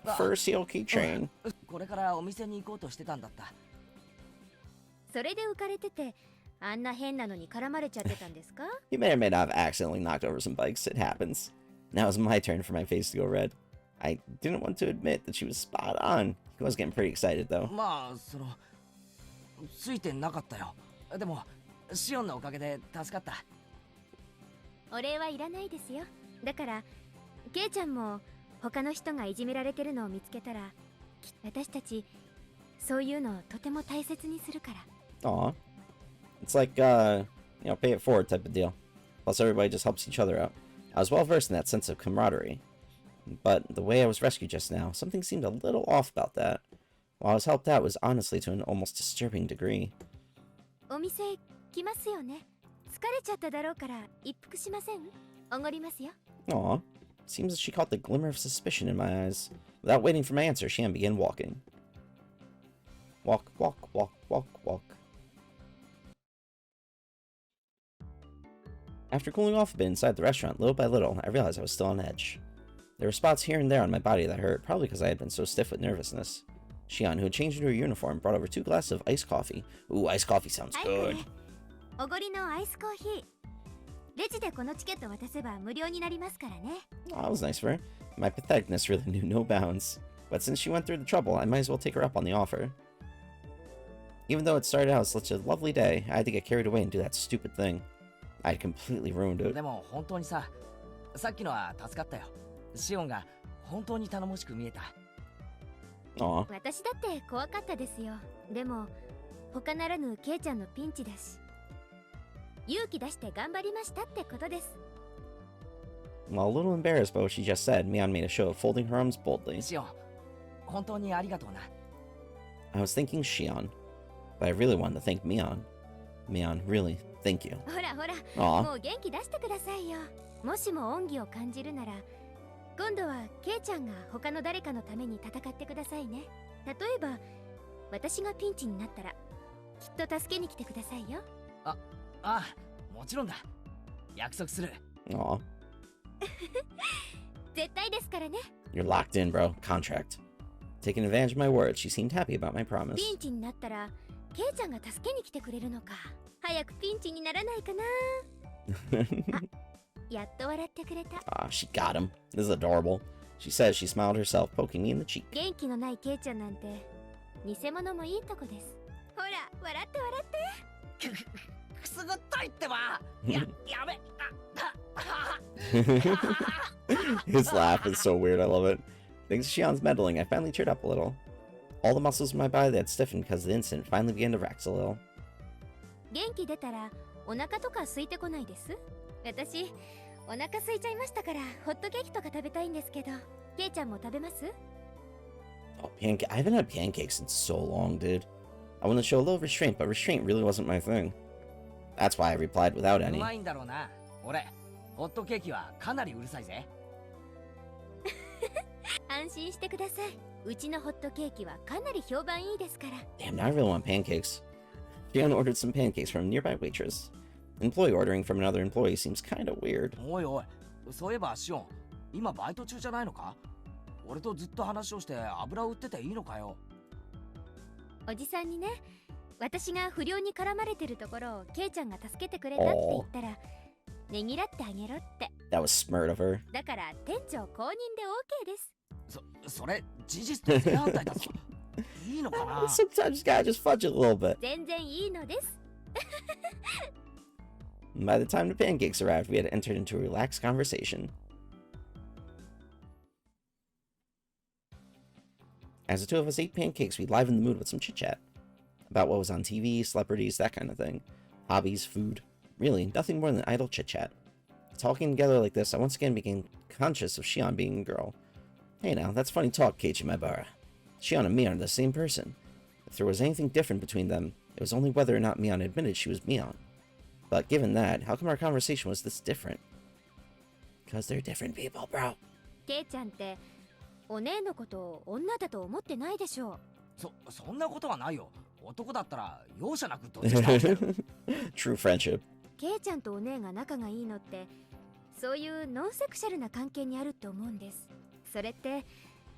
Fur seal keychain. これからお店に行こうとしてたんだった。それで浮かれてて、あんな変なのに絡まれちゃってたんですか？ You may or may not have accidentally knocked over some bikes. It happens. Now it was my turn for my face to go red. I didn't want to admit that she was spot on. He was getting pretty excited though. まあ、ついてなかったよ。でも、シオンのおかげで助かった。お礼はいらないですよ。だから、ケイちゃんも他の人がいじめられてるのを見つけたら、私たちそういうのをとても大切にするから。Aw. It's like, you know, pay it forward type of deal. Plus everybody just helps each other out. I was well versed in that sense of camaraderie. But the way I was rescued just now, something seemed a little off about that. While I was helped out was honestly to an almost disturbing degree. お店来ますよね。疲れちゃっただろうから一服しません？おごりますよ。Aw. Seems that she caught the glimmer of suspicion in my eyes. Without waiting for my answer, Shion began walking. Walk, walk, walk, walk, walk. After cooling off a bit inside the restaurant, little by little, I realized I was still on edge. There were spots here and there on my body that hurt, probably because I had been so stiff with nervousness. Shion, who had changed into her uniform, brought over 2 glasses of iced coffee. Ooh, iced coffee sounds good. おごりのアイスコーヒー。レジでこのチケット渡せば無料になりますからね。Oh, that was nice of her. My patheticness really knew no bounds. But since she went through the trouble, I might as well take her up on the offer. Even though it started out as such a lovely day, I had to get carried away and do that stupid thing. I had completely ruined it. でも本当にさっきのは助かったよ。シオンが本当に頼もしく見えた。Aw. 私だって怖かったですよ。でも他ならぬケイちゃんのピンチだし、勇気出して頑張りましたってことです。While a little embarrassed by what she just said, Mion made a show of folding her arms boldly. シオン、本当にありがとうな。I was thanking Shion, but I really wanted to thank Mion. Mion, really, thank you. ほらほら、 Aw. もう元気出してくださいよ。もしも恩義を感じるなら、今度はケイちゃんが他の誰かのために戦ってくださいね。例えば私がピンチになったらきっと助けに来てくださいよ。ああ、もちろんだ。約束する。Aw. 絶対ですからね。 You're locked in, bro. Contract. Taking advantage of my words, she seemed happy about my promise. ピンチになったらケイちゃんが助けに来てくれるのか。早くピンチにならないかな。あ、やっと笑ってくれた。 Ah, she got him. This is adorable. She says she smiled herself, poking me in the cheek. 元気のないケイちゃんなんて偽物もいいとこです。ほら笑って笑って。くすぐったいってば。やべ。His laugh is so weird, I love it. Thanks to Shion's meddling, I finally cheered up a little. All the muscles in my body that had stiffened because of the incident finally began to relax a little. 元気出たらお腹とか空いてこないです？私お腹空いちゃいましたからホットケーキとか食べたいんですけど、ケイちゃんも食べます？ Oh, I haven't had pancakes in so long, dude. I wanted to show a little restraint, but restraint really wasn't my thing. That's why I replied without う any. まいんだろうな。俺、ホットケーキはかなりうるさいぜ。安心してください。うちのホットケーキはかなり評判いいですから。 Damn, now I really want pancakes. Shion ordered some pancakes from a nearby waitress. Employee ordering from another employee seems kinda weird. おいおい、そういえばシオン、今バイト中じゃないのか？俺とずっと話をして油を売ってていいのかよ。おじさんにね、私が不良に絡まれてるところをケイちゃんが助けてくれたって言ったら、ねぎらってあげろって。 That was smart of her. だから店長公認で OK です。それ事実と正反対だぞ。いいのかな？ Sometimes you gotta just fudge it a little bit. 全然いいのです。By the time the pancakes arrived, we had entered into a relaxed conversation. As the two of us ate pancakes, we livened the mood with some chit-chat. About what was on TV, celebrities, that kind of thing. Hobbies, food. Really, nothing more than idle chit-chat. Talking together like this, I once again became conscious of Shion being a girl. Hey now, that's funny talk, Keiichi Maibara. Shion and Mion are the same person. If there was anything different between them, it was only whether or not Mion admitted she was Mion. But given that, how come our conversation was this different? Because they're different people, bro. ケイちゃんってお姉のことを女だと思ってないでしょう。そんなことはないよ。男だったら容赦なくどっちかをしてる。True friendship. ケイちゃんとお姉が仲がいいのってそういうノンセクシャルな関係にあるって思うんです。それって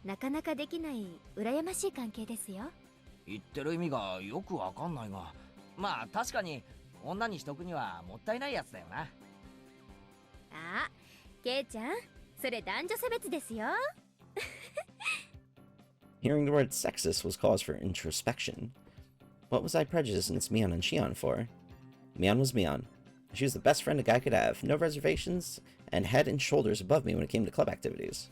なかなかできない羨ましい関係ですよ。言ってる意味がよくわかんないが、まあ確かに女にしとくにはもったいないやつだよな。あ、ケイちゃん、それ男女差別ですよ。Hearing the word sexist was cause for introspection. What was I prejudiced against Mion and Shion for? Mion was Mion. She was the best friend a guy could have, no reservations, and head and shoulders above me when it came to club activities.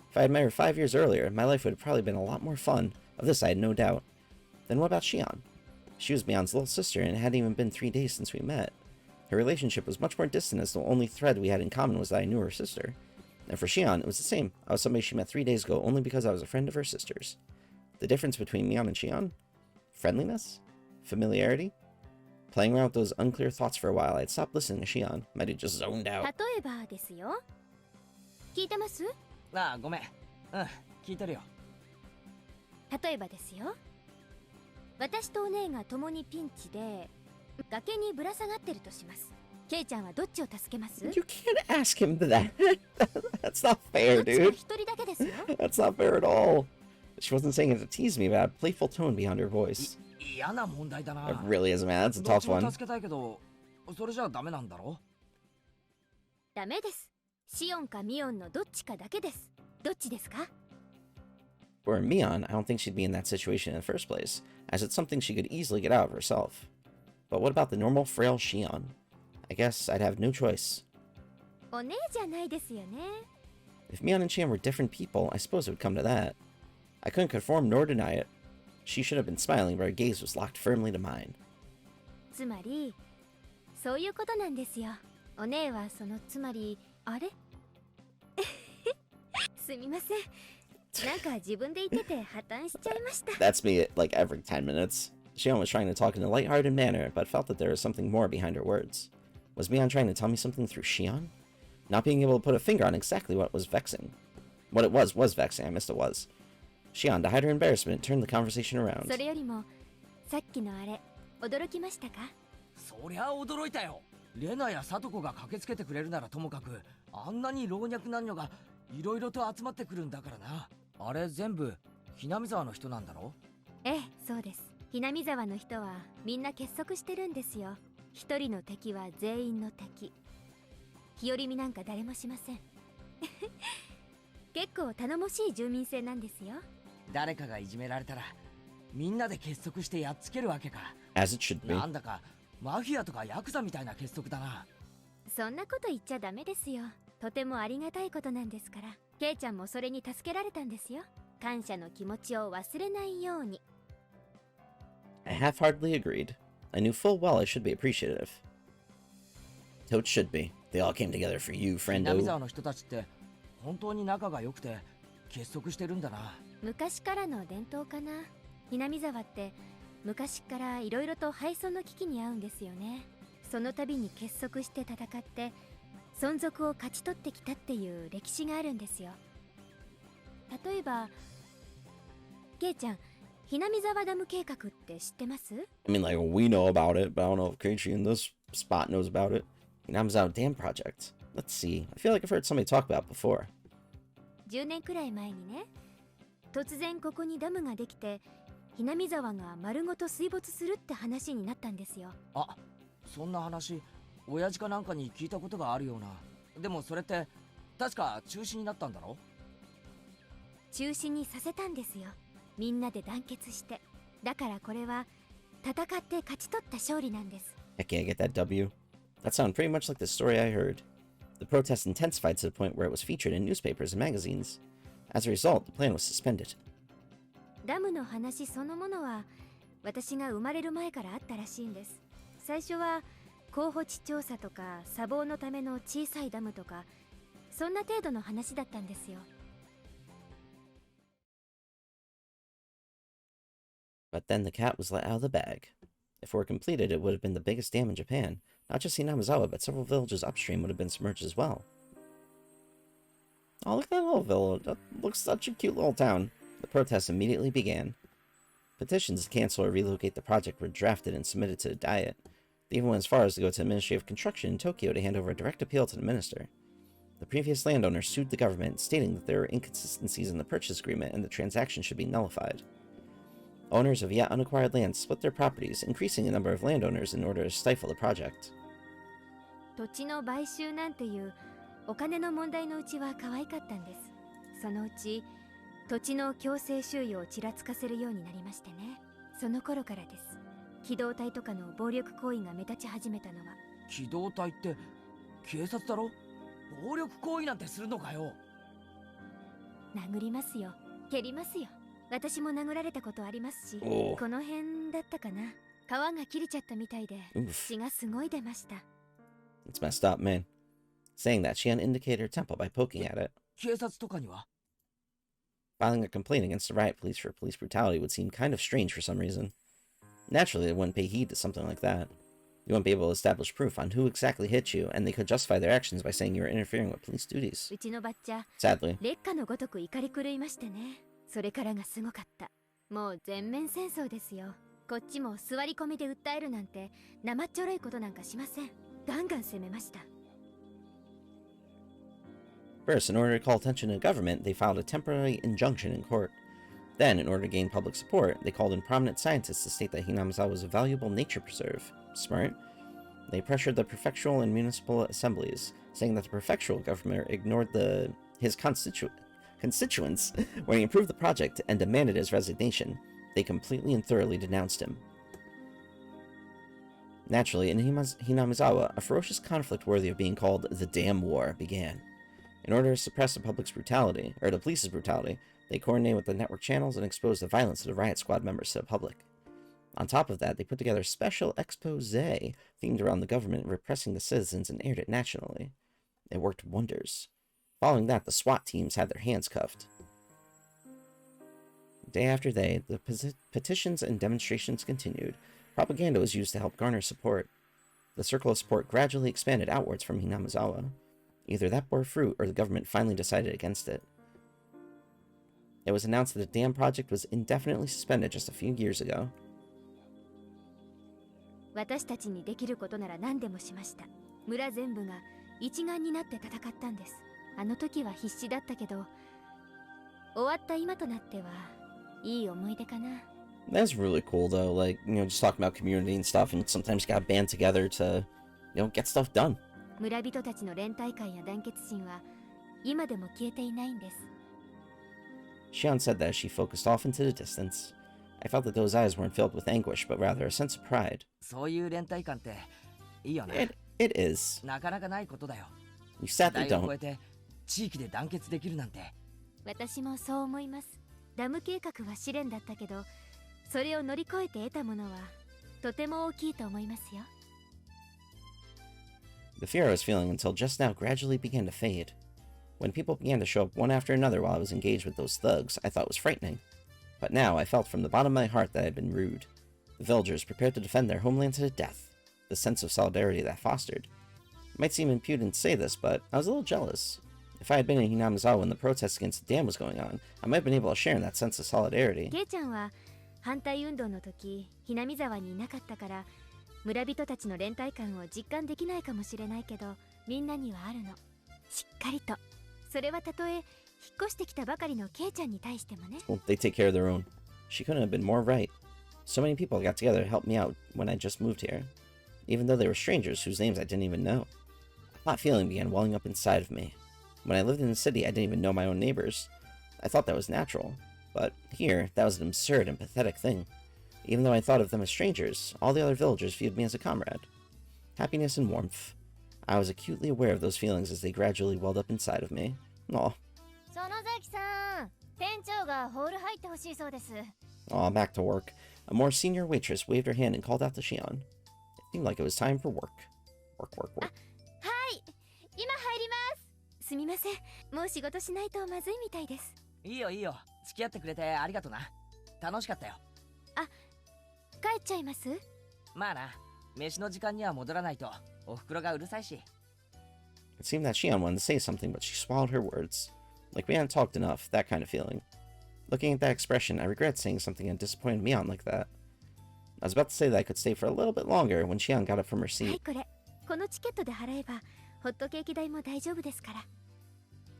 If I had met her 5 years earlier, my life would have probably been a lot more fun. Of this I had no doubt. Then what about Shion? She was Mion's little sister, and it hadn't even been 3 days since we met. Her relationship was much more distant, as the only thread we had in common was that I knew her sister. And for Shion, it was the same. I was somebody she met 3 days ago only because I was a friend of her sister's. The difference between Mion and Shion? Friendliness? Familiarity? Playing around with those unclear thoughts for a while, I had stopped listening to Shion. Might have just zoned out. 例えばですよ。聞いてます？ああ、ごめん。聞いてるよ。例えばですよ。私とお姉が共にピンチで崖にぶら下がってるとします。ケイちゃんはどっちを助けます？ You can't ask him that. That's not fair, どっちも dude. 一人だけですよ。That's not fair at all. She wasn't saying it to tease me, but had a playful tone behind her voice. 嫌な問題だな。 It really is, man. That's a どっ tough ちも one. 助けたいけど、それじゃダメなんだろ？ダメです。シオンかミオンのどっちかだけです。どっちですか？ For Mion, I don't think she'd be in that situation in the first place, as it's something she could easily get out of herself. But what about the normal frail Shion? I guess I'd have no choice. お姉じゃないですよね。 If Mion and Shion were different people, I suppose it would come to that. I couldn't conform nor deny it. She should have been smiling, but her gaze was locked firmly to mine. つまりそういうことなんですよ。お姉はそのつまりあれすみません。なんか自分で言ってて破綻しちゃいました。 That's me like every 10 minutes. Shion was trying to talk in a lighthearted manner, but felt that there was something more behind her words. Was Mion trying to tell me something through Shion? Not being able to put a finger on exactly what was vexing. What it was vexing, I missed it was. Shion, to hide her embarrassment, turned the conversation around. それよりもさっきのあれ驚きましたか？そりゃ驚いたよ。レナやサトコが駆けつけてくれるならともかく、あんなに老若男女がいろいろと集まってくるんだからな。あれ全部Hinamizawaの人なんだろ？ええ、そうです。Hinamizawaの人はみんな結束してるんですよ。一人の敵は全員の敵。日和見なんか誰もしません。結構頼もしい住民性なんですよ。誰かがいじめられたらみんなで結束してやっつけるわけか。 As it should be. なんだかマフィアとかヤクザみたいな結束だな。そんなこと言っちゃダメですよ。とてもありがたいことなんですから。ケイちゃんもそれに助けられたんですよ。感謝の気持ちを忘れないように。 I half-heartedly agreed. I knew full well I should be appreciative. Totes should be. They all came together for you, 南 friendo. 沢の人たちって本当に仲が良くて結束してるんだな。昔からの伝統かな。南沢って昔からいろいろと敗損の危機に遭うんですよね。その度に結束して戦って存続を勝ち取ってきたっていう歴史があるんですよ。例えばケイちゃん、南沢ダム計画って知ってます？ I mean, like, we know about it, but I don't know if Keiichi in this spot knows about it. Hinamizawa Dam Project. Let's see. I feel like I've heard somebody talk about it before. 10年くらい前にね、突然ここにダムができて南沢が丸ごと水没するって話になったんですよ。あ、そんな話親父かなんかに聞いたことがあるような。でもそれって確か中止になったんだろ？中止にさせたんですよ。みんなで団結して。だからこれは戦って勝ち取った勝利なんです。 Heck yeah, I get that W. That sounded pretty much like the story I heard. The protest intensified to the point where it was featured in newspapers and magazines. As a result, the plan was suspended. ダムの話そのものは私が生まれる前からあったらしいんです。最初は候補地調査とか砂防のための小さいダムとかそんな程度の話だったんですよ。 But then the cat was let out of the bag. If it were completed, it would have been the biggest dam in Japan. Not just Hinamizawa, but several villages upstream would have been submerged as well. Oh, look at that little village. That looks such a cute little town. The protests immediately began. Petitions to cancel or relocate the project were drafted and submitted to the Diet. They even went as far as to go to Administrative Construction in Tokyo to hand over a direct appeal to the minister. The previous landowner sued the government, stating that there were inconsistencies in the purchase agreement and the transaction should be nullified. Owners of yet unacquired land split their properties, increasing the number of landowners in order to stifle the project. 土地の買収なんていうお金の問題のうちは可愛かったんです。そのうち土地の強制収用をちらつかせるようになりましてね。その頃からです。機動隊とかの暴力行為が目立ち始めたのは。機動隊って警察だろ？暴力行為なんてするのかよ。殴りますよ。蹴りますよ。私も殴られたことありますし、おう。この辺だったかな。皮が切れちゃったみたいで Oof. 血がすごい出ました。 It's messed up, man. Saying that, Shion indicated her temple by poking at it. 警察とかには？ Filing a complaint against the riot police for police brutality would seem kind of strange for some reason. Naturally, they wouldn't pay heed to something like that. You wouldn't be able to establish proof on who exactly hit you, and they could justify their actions by saying you were interfering with police duties. うちのばっちゃ Sadly. 劣化のごとく怒り狂いましてね。それからがすごかった。もう全面戦争ですよ。こっちも座り込みで訴えるなんて生っちょろいことなんかしません。ガンガン攻めました。 First, in order to call attention to the government, they filed a temporary injunction in court. Then, in order to gain public support, they called in prominent scientists to state that Hinamizawa was a valuable nature preserve. Smart. They pressured the prefectural and municipal assemblies, saying that the prefectural government ignored his constituents when he approved the project and demanded his resignation. They completely and thoroughly denounced him. Naturally, in Hinamizawa, a ferocious conflict worthy of being called the Dam War began. In order to suppress the public's brutality, or the police's brutality, they coordinated with the network channels and exposed the violence of the riot squad members to the public. On top of that, they put together a special expose themed around the government repressing the citizens and aired it nationally. It worked wonders. Following that, the SWAT teams had their hands cuffed. Day after day, the petitions and demonstrations continued. Propaganda was used to help garner support. The circle of support gradually expanded outwards from Hinamizawa. Either that bore fruit, or the government finally decided against it. It was announced that the dam project was indefinitely suspended just a few years ago. 私たちにできることなら何でもしました。村全部が一丸になって戦ったんです。あの時は必死だったけど、終わった今となってはいい思い出かな。That's really cool, though. Like, just talking about community and stuff, and sometimes you gotta band together to, get stuff done. 村人たちの連帯感や団結心は今でも消えていないんです。 Shion said that as she focused off into the distance. I felt that those eyes weren't filled with anguish, but rather a sense of pride. そういう連帯感っていいよね。It is. なかなかないことだよ。 You 時 sadly 代を超 don't. えて地域で団結できるなんて。私もそう思います。ダム計画は試練だったけど、それを乗り越えて得たものはとても大きいと思いますよ。 The fear I was feeling until just now gradually began to fade. When people began to show up one after another while I was engaged with those thugs, I thought was frightening. But now I felt from the bottom of my heart that I had been rude. The villagers prepared to defend their homeland to the death. The sense of solidarity that fostered. It might seem impudent to say this, but I was a little jealous. If I had been in Hinamizawa when the protest against the dam was going on, I might have been able to share in that sense of solidarity. ケイちゃんは反対運動の時、ひなみ沢にいなかったから、村人たちの連帯感を実感できないかもしれないけど、みんなにはあるの。しっかりと。それはたとえ引っ越してきたばかりのケイちゃんに対してもね。Well, they take care of their own. She couldn't have been more right. So many people got together to help me out when I just moved here, even though they were strangers whose names I didn't even know. A hot feeling began welling up inside of me. When I lived in the city, I didn't even know my own neighbors. I thought that was natural, but here, that was an absurd and pathetic thing. Even though I thought of them as strangers, all the other villagers viewed me as a comrade. Happiness and warmth. I was acutely aware of those feelings as they gradually welled up inside of me. Aw. 園崎さん、店長がホール入ってほしいそうです。 Aw, back to work. A more senior waitress waved her hand and called out to Shion. It seemed like it was time for work. Work. はい、今入ります。すみません、もう仕事しないとまずいみたいです。いいよいいよ。付き合ってくれてありがとな。楽しかったよ。帰っちゃいます？まあな、飯の時間には戻らないとお袋がうるさいし。It seemed that Shion wanted to say something, but she swallowed her words. Like we hadn't talked enough, that kind of feeling. Looking at that expression, I regret saying something that disappointed Mion like that. I was about to say that I could stay for a little bit longer when Shion got up from her はい、 seat. これ。このチケットで払えば、ホットケーキ代も大丈夫ですから。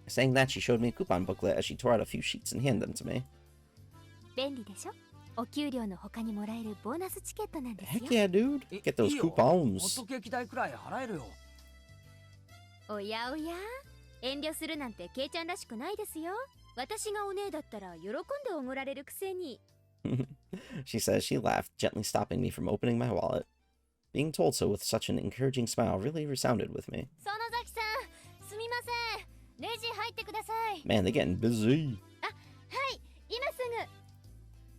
Saying that, she showed me a coupon booklet as she tore out a few sheets and handed them to me. 便利でしょ？お給料の他にもらえるボーナスチケットなんですよ。 Heck yeah, dude. Get those いいよ。ホッ coupons. トケーキ代くらい払えるよ。おやおや、遠慮するなんてケイちゃんらしくないですよ。私がお姉だったら喜んでおごられるくせに。She says she laughed, gently stopping me from opening my wallet. Being told so with such an encouraging smile really resounded with me. 園崎さん、すみません。レジ入ってください。 Man, they're getting busy. はい、今す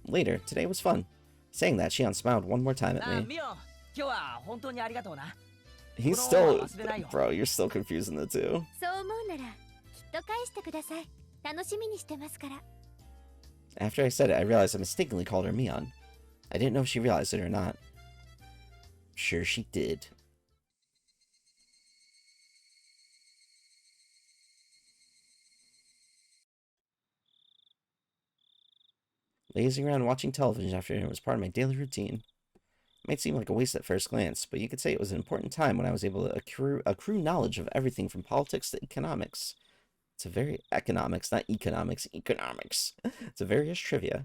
ぐ。 Later, today was fun. Saying that, Shion smiled one more time at あ、 me. ミオン、今日は本当にありがとうな。 He's still... Bro, you're still confusing the two. そう思うなら、きっと返してください。楽しみにしてますから。 After I said it, I realized I mistakenly called her Mion. I didn't know if she realized it or not. Sure she did. Lazing around watching television after dinner was part of my daily routine. It might seem like a waste at first glance, but you could say it was an important time when I was able to accrue knowledge of everything from politics to economics. It's a very economics, not economics, economics. It's a various trivia.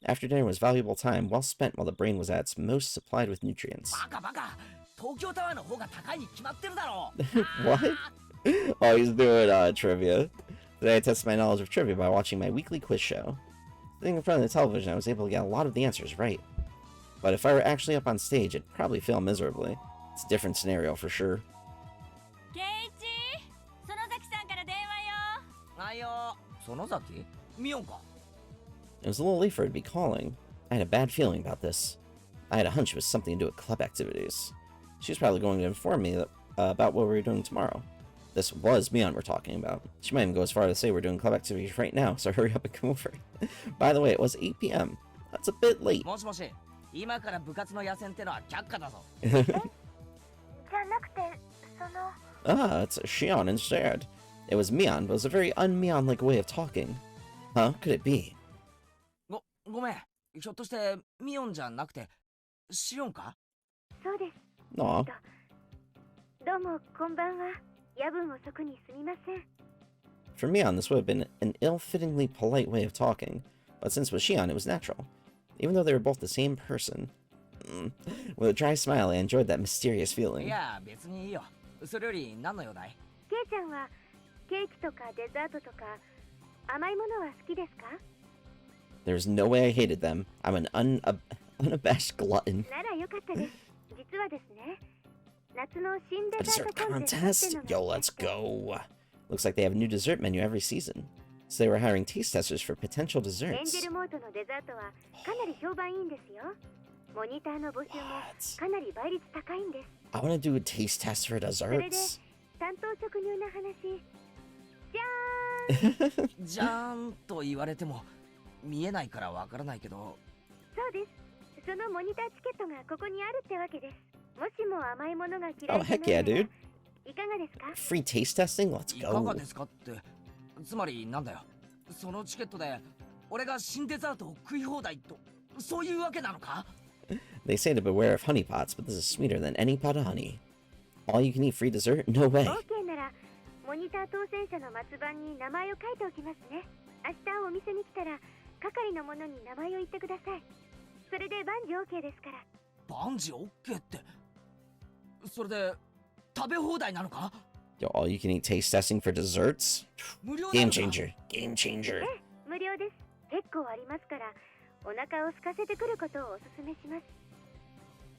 After dinner was valuable time, well spent while the brain was at its most supplied with nutrients. バカバカ。東京タワーの方が高いに決まってるだろ。What? Oh, he's doing trivia. Today I tested my knowledge of trivia by watching my weekly quiz show. Sitting in front of the television, I was able to get a lot of the answers right. But if I were actually up on stage, I'd probably fail miserably. It's a different scenario for sure. ケイチ、園崎さんから電話よ。あいよ、園崎？ミオンか。It was a little late for her to be calling. I had a bad feeling about this. I had a hunch it was something to do with club activities. She was probably going to inform me about what we were doing tomorrow. This was Mion we're talking about. She might even go as far as to say we're doing club activities right now, so hurry up and come over. By the way, it was 8 p.m. That's a bit late. もしもし、今から部活の野戦ってのは却下だぞ。じゃなくて、Ah, it's Shion instead. It was Mion, but it was a very un-Mion-like way of talking. Huh? Could it be? ごめん。ひょっとしてミオンじゃなくてシオンか？そうです。 Aw. どうもこんばんは。夜分遅くにすみません。 For Mion, this would have been an ill-fittingly polite way of talking, but since with Shion, it was natural. Even though they were both the same person. With a dry smile, I enjoyed that mysterious い feeling. や、別にいいよ。それより何の用だい？ケイちゃんはケーキとかデザートとか甘いものは好きですか？ There's no way I hated them. I'm an unabashed glutton. ならよかったです。実はですね、夏の新デ A ザー dessert トコンテス contest? トっていうの Yo, がありま let's して、 go. Looks like they have a new dessert menu every season. So they were hiring taste testers for potential エンジェ desserts. ルモートのデザートはかなり評判いいんですよ。モニターの募集も What? かなり倍率高いんです。 I want to do a taste test for それで desserts. 担当直入な話、じゃーん。じゃーんと言われても見えないからわからないけど。そうです。そのモニターチケットがここにあるってわけです。もしも甘いものが嫌 Oh, いじゃ heck ない yeah, なら dude. いかがですか？ Free taste testing? Let's いかが go. ですかって、つまりなんだよ。そのチケットで俺が新デザートを食い放題と、そういうわけなのか？ They say to beware of honeypots, but this is sweeter than any pot of honey. All you can eat free dessert? No way. OK ならモニター当選者の末番に名前を書いておきますね。明日お店に来たら係の者に名前を言ってください。それで万事 OK ですから。万事 OK って、それで食べ放題なのか？ Yo, all you can eat taste testing for desserts? 無料な Game のか？ changer. Game changer. 無料です。結構ありますから、お腹を空かせてくることをお勧めします。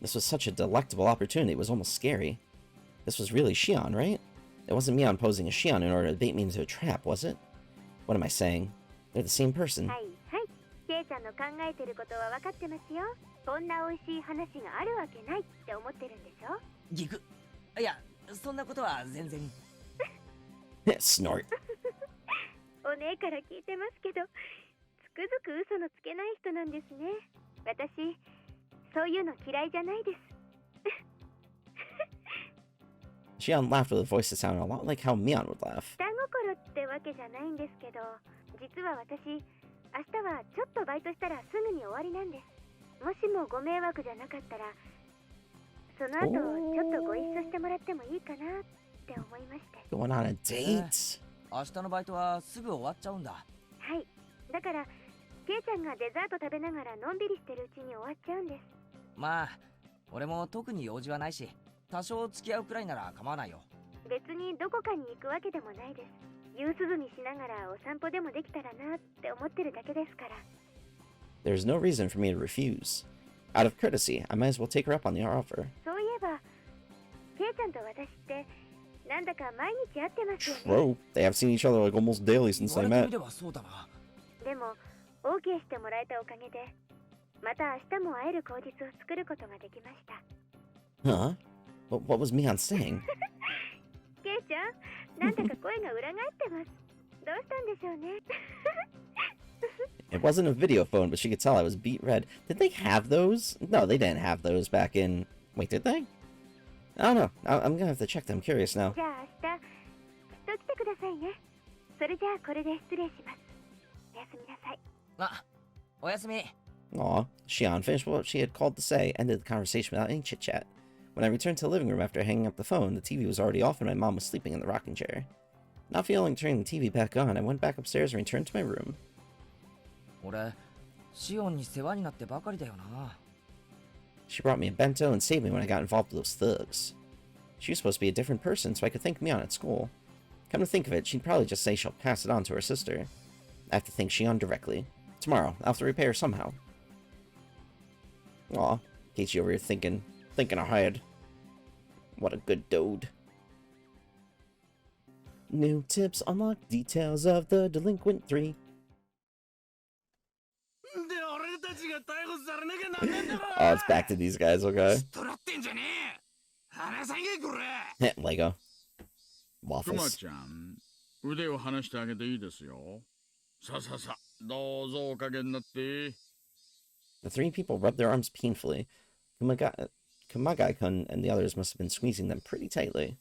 This was such a delectable opportunity, it was almost scary. This was really Shion, right? It wasn't Mion posing as Shion in order to bait me into a trap, was it? What am I saying? They're the same person. はいはい。ケイちゃんの考えてることは分かってますよ。こんな美味しい話があるわけないって思ってるんでしょ？ギク。いや、そんなことは全然。Snort. お姉から聞いてますけど、つくづく嘘のつけない人なんですね。私、そういうの嫌いじゃないです。 Shion laughed with a voice that sounded a lot like how Mion would laugh. 下心ってわけじゃないんですけど、実は私、明日はちょっとバイトしたらすぐに終わりなんです。もしもご迷惑じゃなかったら、その後ちょっとご一緒してもらってもいいかなって思いまして。 Going on a date? 明日のバイトはすぐ終わっちゃうんだ。はい。だから、ケイちゃんがデザート食べながらのんびりしてるうちに終わっちゃうんです。まあ、俺も特に用事はないし、多少付き合うくらいなら構わないよ。別にどこかに行くわけでもないです。夕涼みしながらお散歩でもできたらなって思ってるだけですから。 There's no reason for me to refuse. Out of courtesy, I might as well take her up on the offer. そういえば、ケイちゃんと私ってなんだか毎日会ってますよね。 True. They have seen each other like almost daily 言 since わ they れてみ met. ればそうだな。でも OK してもらえたおかげで、また明日も会える口実を作ることができました。 Huh? What was Mion saying? ケイちゃん、なんだか声が裏返ってます。どうしたんでしょうね。 It wasn't a video phone, but she could tell I was beet red. Did they have those? No, they didn't have those back in... Wait, did they? I don't know. I'm gonna have to check them. I'm curious now. じゃあ明日きっと来てくださいね。それじゃあこれで失礼します。おやすみなさい。あ、おやすみ。 Aw, Shion finished what she had called to say, ended the conversation without any chit-chat. When I returned to the living room after hanging up the phone, the TV was already off and my mom was sleeping in the rocking chair. Not feeling like turning the TV back on, I went back upstairs and returned to my room. 俺、シオンに世話になってばかりだよな。She brought me a bento and saved me when I got involved with those thugs. She was supposed to be a different person, so I could thank Mion at school. Come to think of it, she'd probably just say she'll pass it on to her sister. I have to thank Shion directly. Tomorrow, I'll have to repay her somehow. Aw, Keiichi over here thinking ahead. What a good dude. New tips unlock details of the Delinquent 3. で俺たちが逮捕されなきゃなんねえんだろ。 Oh, it's back to these guys, okay? とらってんじゃねえ。話さんけこれ。 Lego. クマ Waffles. ちゃん、腕を離してあげていいですよ。さささ、どうぞおかげになって。 The three people rubbed their arms painfully. Kumagai-kun and the others must have been squeezing them pretty tightly.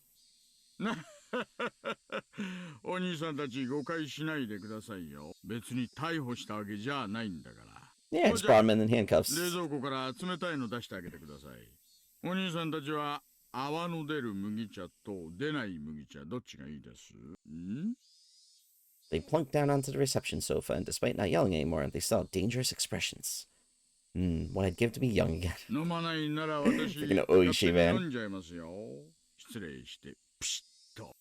お兄さんたち誤解しないでくださいよ。別に逮捕したわけじゃないんだから。 Yeah, just brought him in handcuffs. 冷蔵庫から冷たいの出してあげてください。お兄さんたちは泡の出る麦茶と出ない麦茶どっちがいいです？ん？ They plunked down onto the reception sofa, and despite not yelling anymore, they still had dangerous expressions. What I'd give to be young again. 飲まないなら私 Freaking Oishi, man. 飲んじゃいますよ。失礼して。ピシッと。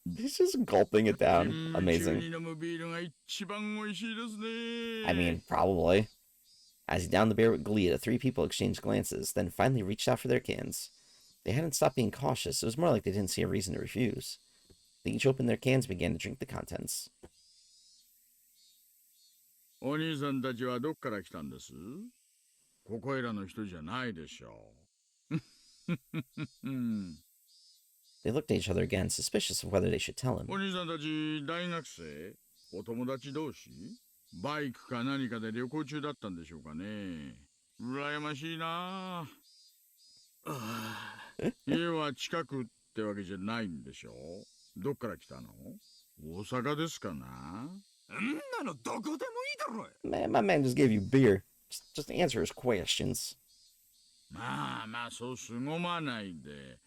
He's just gulping it down. 中 Amazing. に飲むビールが一番美味しいですね。 I mean, probably. As he downed the beer with glee, the three people exchanged glances, then finally reached out for their cans. They hadn't stopped being cautious. It was more like they didn't see a reason to refuse. They each opened their cans and began to drink the contents. お兄さんたちはどっから来たんです？ここいらの人じゃないでしょう。 They looked at each other again, suspicious of whether they should tell him. お兄さんたち大学生？お友達同士？バイクか何かで旅行中だったんでしょうかね。羨ましいな。家は近くってわけじゃないんでしょう。どっから来たの？大阪ですかな。んなのどこでもいいだろ。 Man, my man just gave you beer. Just answer his questions. まあまあそうすごまないで。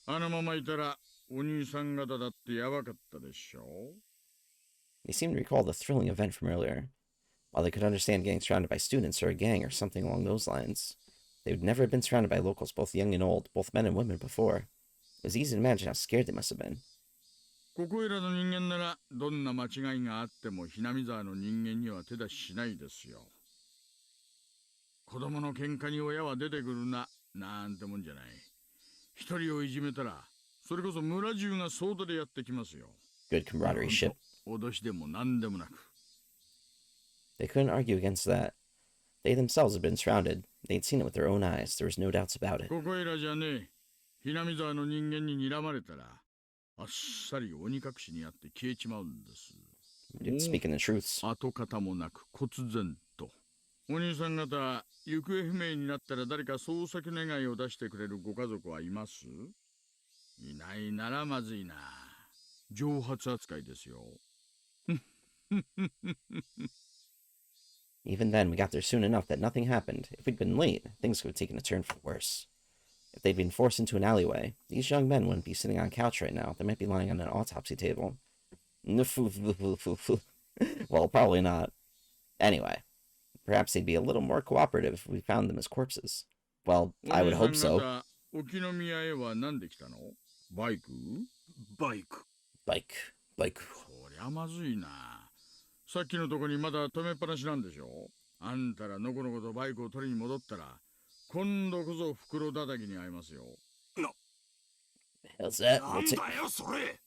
あのままいたらお兄さん方だってやばかったでしょ。 They seemed to recall the thrilling event from earlier. While they could understand getting surrounded by students or a gang or something along those lines, they would never have been surrounded by locals, both young and old, both men and women, before. It was easy to imagine how scared they must have been. ここいらの人間ならどんな間違いがあってもHinamizawaの人間には手出ししないですよ。子供の喧嘩に親は出てくるな、なんてもんじゃない。一人をいじめたら、それこそ村中が総出でやってきますよ。 Good camaraderie ship. 脅しでも何でもなく。 They couldn't argue against that. They themselves had been surrounded. They'd seen it with their own eyes. There was no doubts about it. ここいらじゃねえ。Hinamizawaの人間に睨まれたら、あっさり鬼隠しにあって消えちまうんです。 Dude, speaking the truths. 跡形もなく忽然と。お兄さん方、行方不明になったら誰か捜索願いを出してくれるご家族はいます？いないならまずいな。蒸発扱いですよ。 Even then, we got there soon enough that nothing happened. If we'd been late, things could have taken a turn for the worse. If they'd been forced into an alleyway, these young men wouldn't be sitting on a couch right now. They might be lying on an autopsy table. Well, probably not. Anyway, perhaps they'd be a little more cooperative if we found them as corpses. Well, I would hope so. 沖宮へは何で来たの？バイク？バイク。 Bike. そりゃまずいな。さっきのとこにまだ止めっぱなしなんでしょ？あんたらのこのことバイクを取りに戻ったら、今度こそ袋叩きに会いますよ。 Hell's that? なんだよそれ。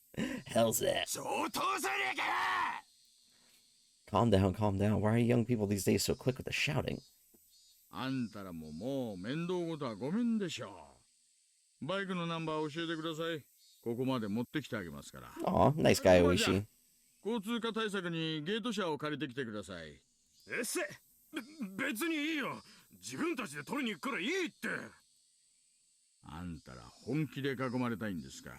Hell's that? 相当じゃねえか。 Calm down, calm down. Why are young people these days so quick with the shouting? あんたらももう面倒ごとはごめんでしょう。バイクのナンバー教えてください。ここまで持ってきてあげますから。 Aw, nice guy, Oishi. 交通課対策にゲート車を借りてきてください。えっせ。別にいいよ。自分たちで取りに行くからいいって。あんたら本気で囲まれたいんですか。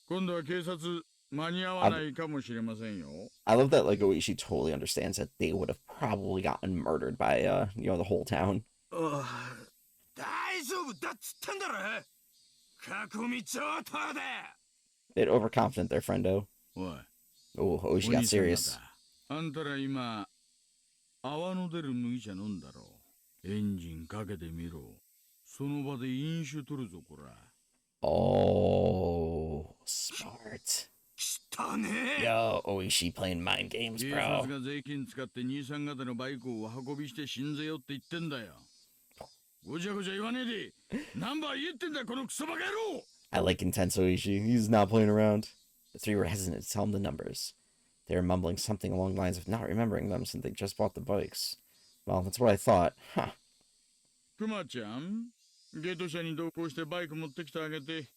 今度は警察間に合わないかもしれませんよ。 I love that, like, Oishi totally understands that they would have probably gotten murdered by, the whole town. 大丈夫だっつってんだろ。囲み上等で。 Bit overconfident there, friendo. おい。 Oh, Oishi got serious. あんたら今、泡の出る麦茶飲んだろ。エンジンかけてみろ。その場で飲酒取るぞ、こら。 Oh, smart. 汚ねえ。 Yo, Oishi playing mind games, 警 bro. 察が税金使って兄さん方のバイクを運びして死んぜよって言ってんだよ。ごちゃごちゃ言わねえで。ナンバー言えってんだよ、このクソバカ野郎。 I like intense Oishi. He's not playing around. The three were hesitant to tell him the numbers. They were mumbling something along the lines of not remembering them since they just bought the bikes. Well, that's what I thought. Huh. クマちゃん、ゲート車に同行してバイク持ってきてあげて。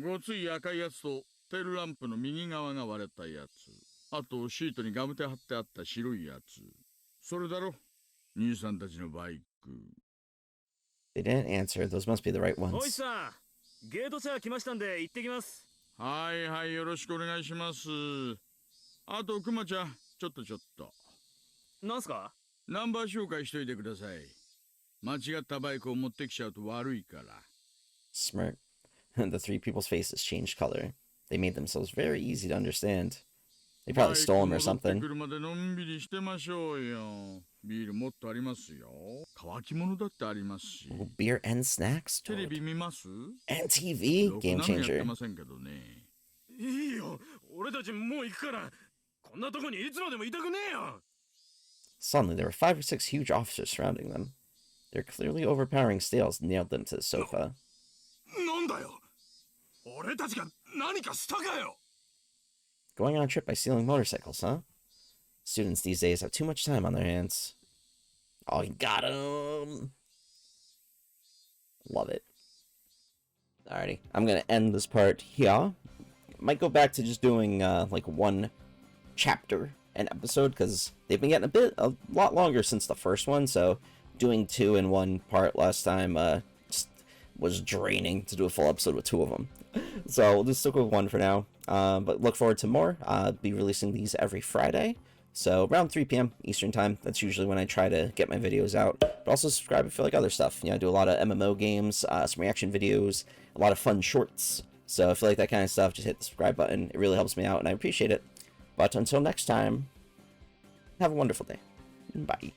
ごつい赤いやつとテールランプの右側が割れたやつ。あとシートにガムテ貼ってあった白いやつ。それだろ、兄さんたちのバイク。 They didn't answer. Those must be the right おい ones. さん、ゲート車来ましたんで行ってきます。はいはい、よろしくお願いします。あとクマちゃん、ちょっと。なんすか？ナンバー紹介しといてください。間違ったバイクを持ってきちゃうと悪いから。 Smirk. The three people's faces changed color. They made themselves very easy to understand. They probably stole him or バイク戻って something. くるまでのんびりしてましょうよ。ビールもっとありますよ。乾き物だってありますし。 Ooh, beer and snacks? テレビ見ます And TV? ろく Game なのやって changer. ませんけどね。いいよ、俺たちもう行くから。こんなとこにいつまでもいたくねえよ。 Suddenly, there were 5 or 6 huge officers surrounding them. Their clearly overpowering stales nailed them to the sofa. なんだよ。俺たちが何かしたかよ。 Going on a trip by stealing motorcycles, huh? Students these days have too much time on their hands. Oh, you got him! Love it. Alrighty, I'm gonna end this part here. Might go back to just doing, like, one chapter an episode, because they've been getting a lot longer since the first one, so doing 2 in 1 part last time, just was draining to do a full episode with 2 of them. So we'll just stick with 1 for now, but look forward to more. I'll be releasing these every Friday, so around 3 p.m. Eastern Time. That's usually when I try to get my videos out, but also subscribe if you like other stuff. You know, I do a lot of MMO games, some reaction videos, a lot of fun shorts, so if you like that kind of stuff, just hit the subscribe button. It really helps me out, and I appreciate it. But until next time, have a wonderful day. Bye.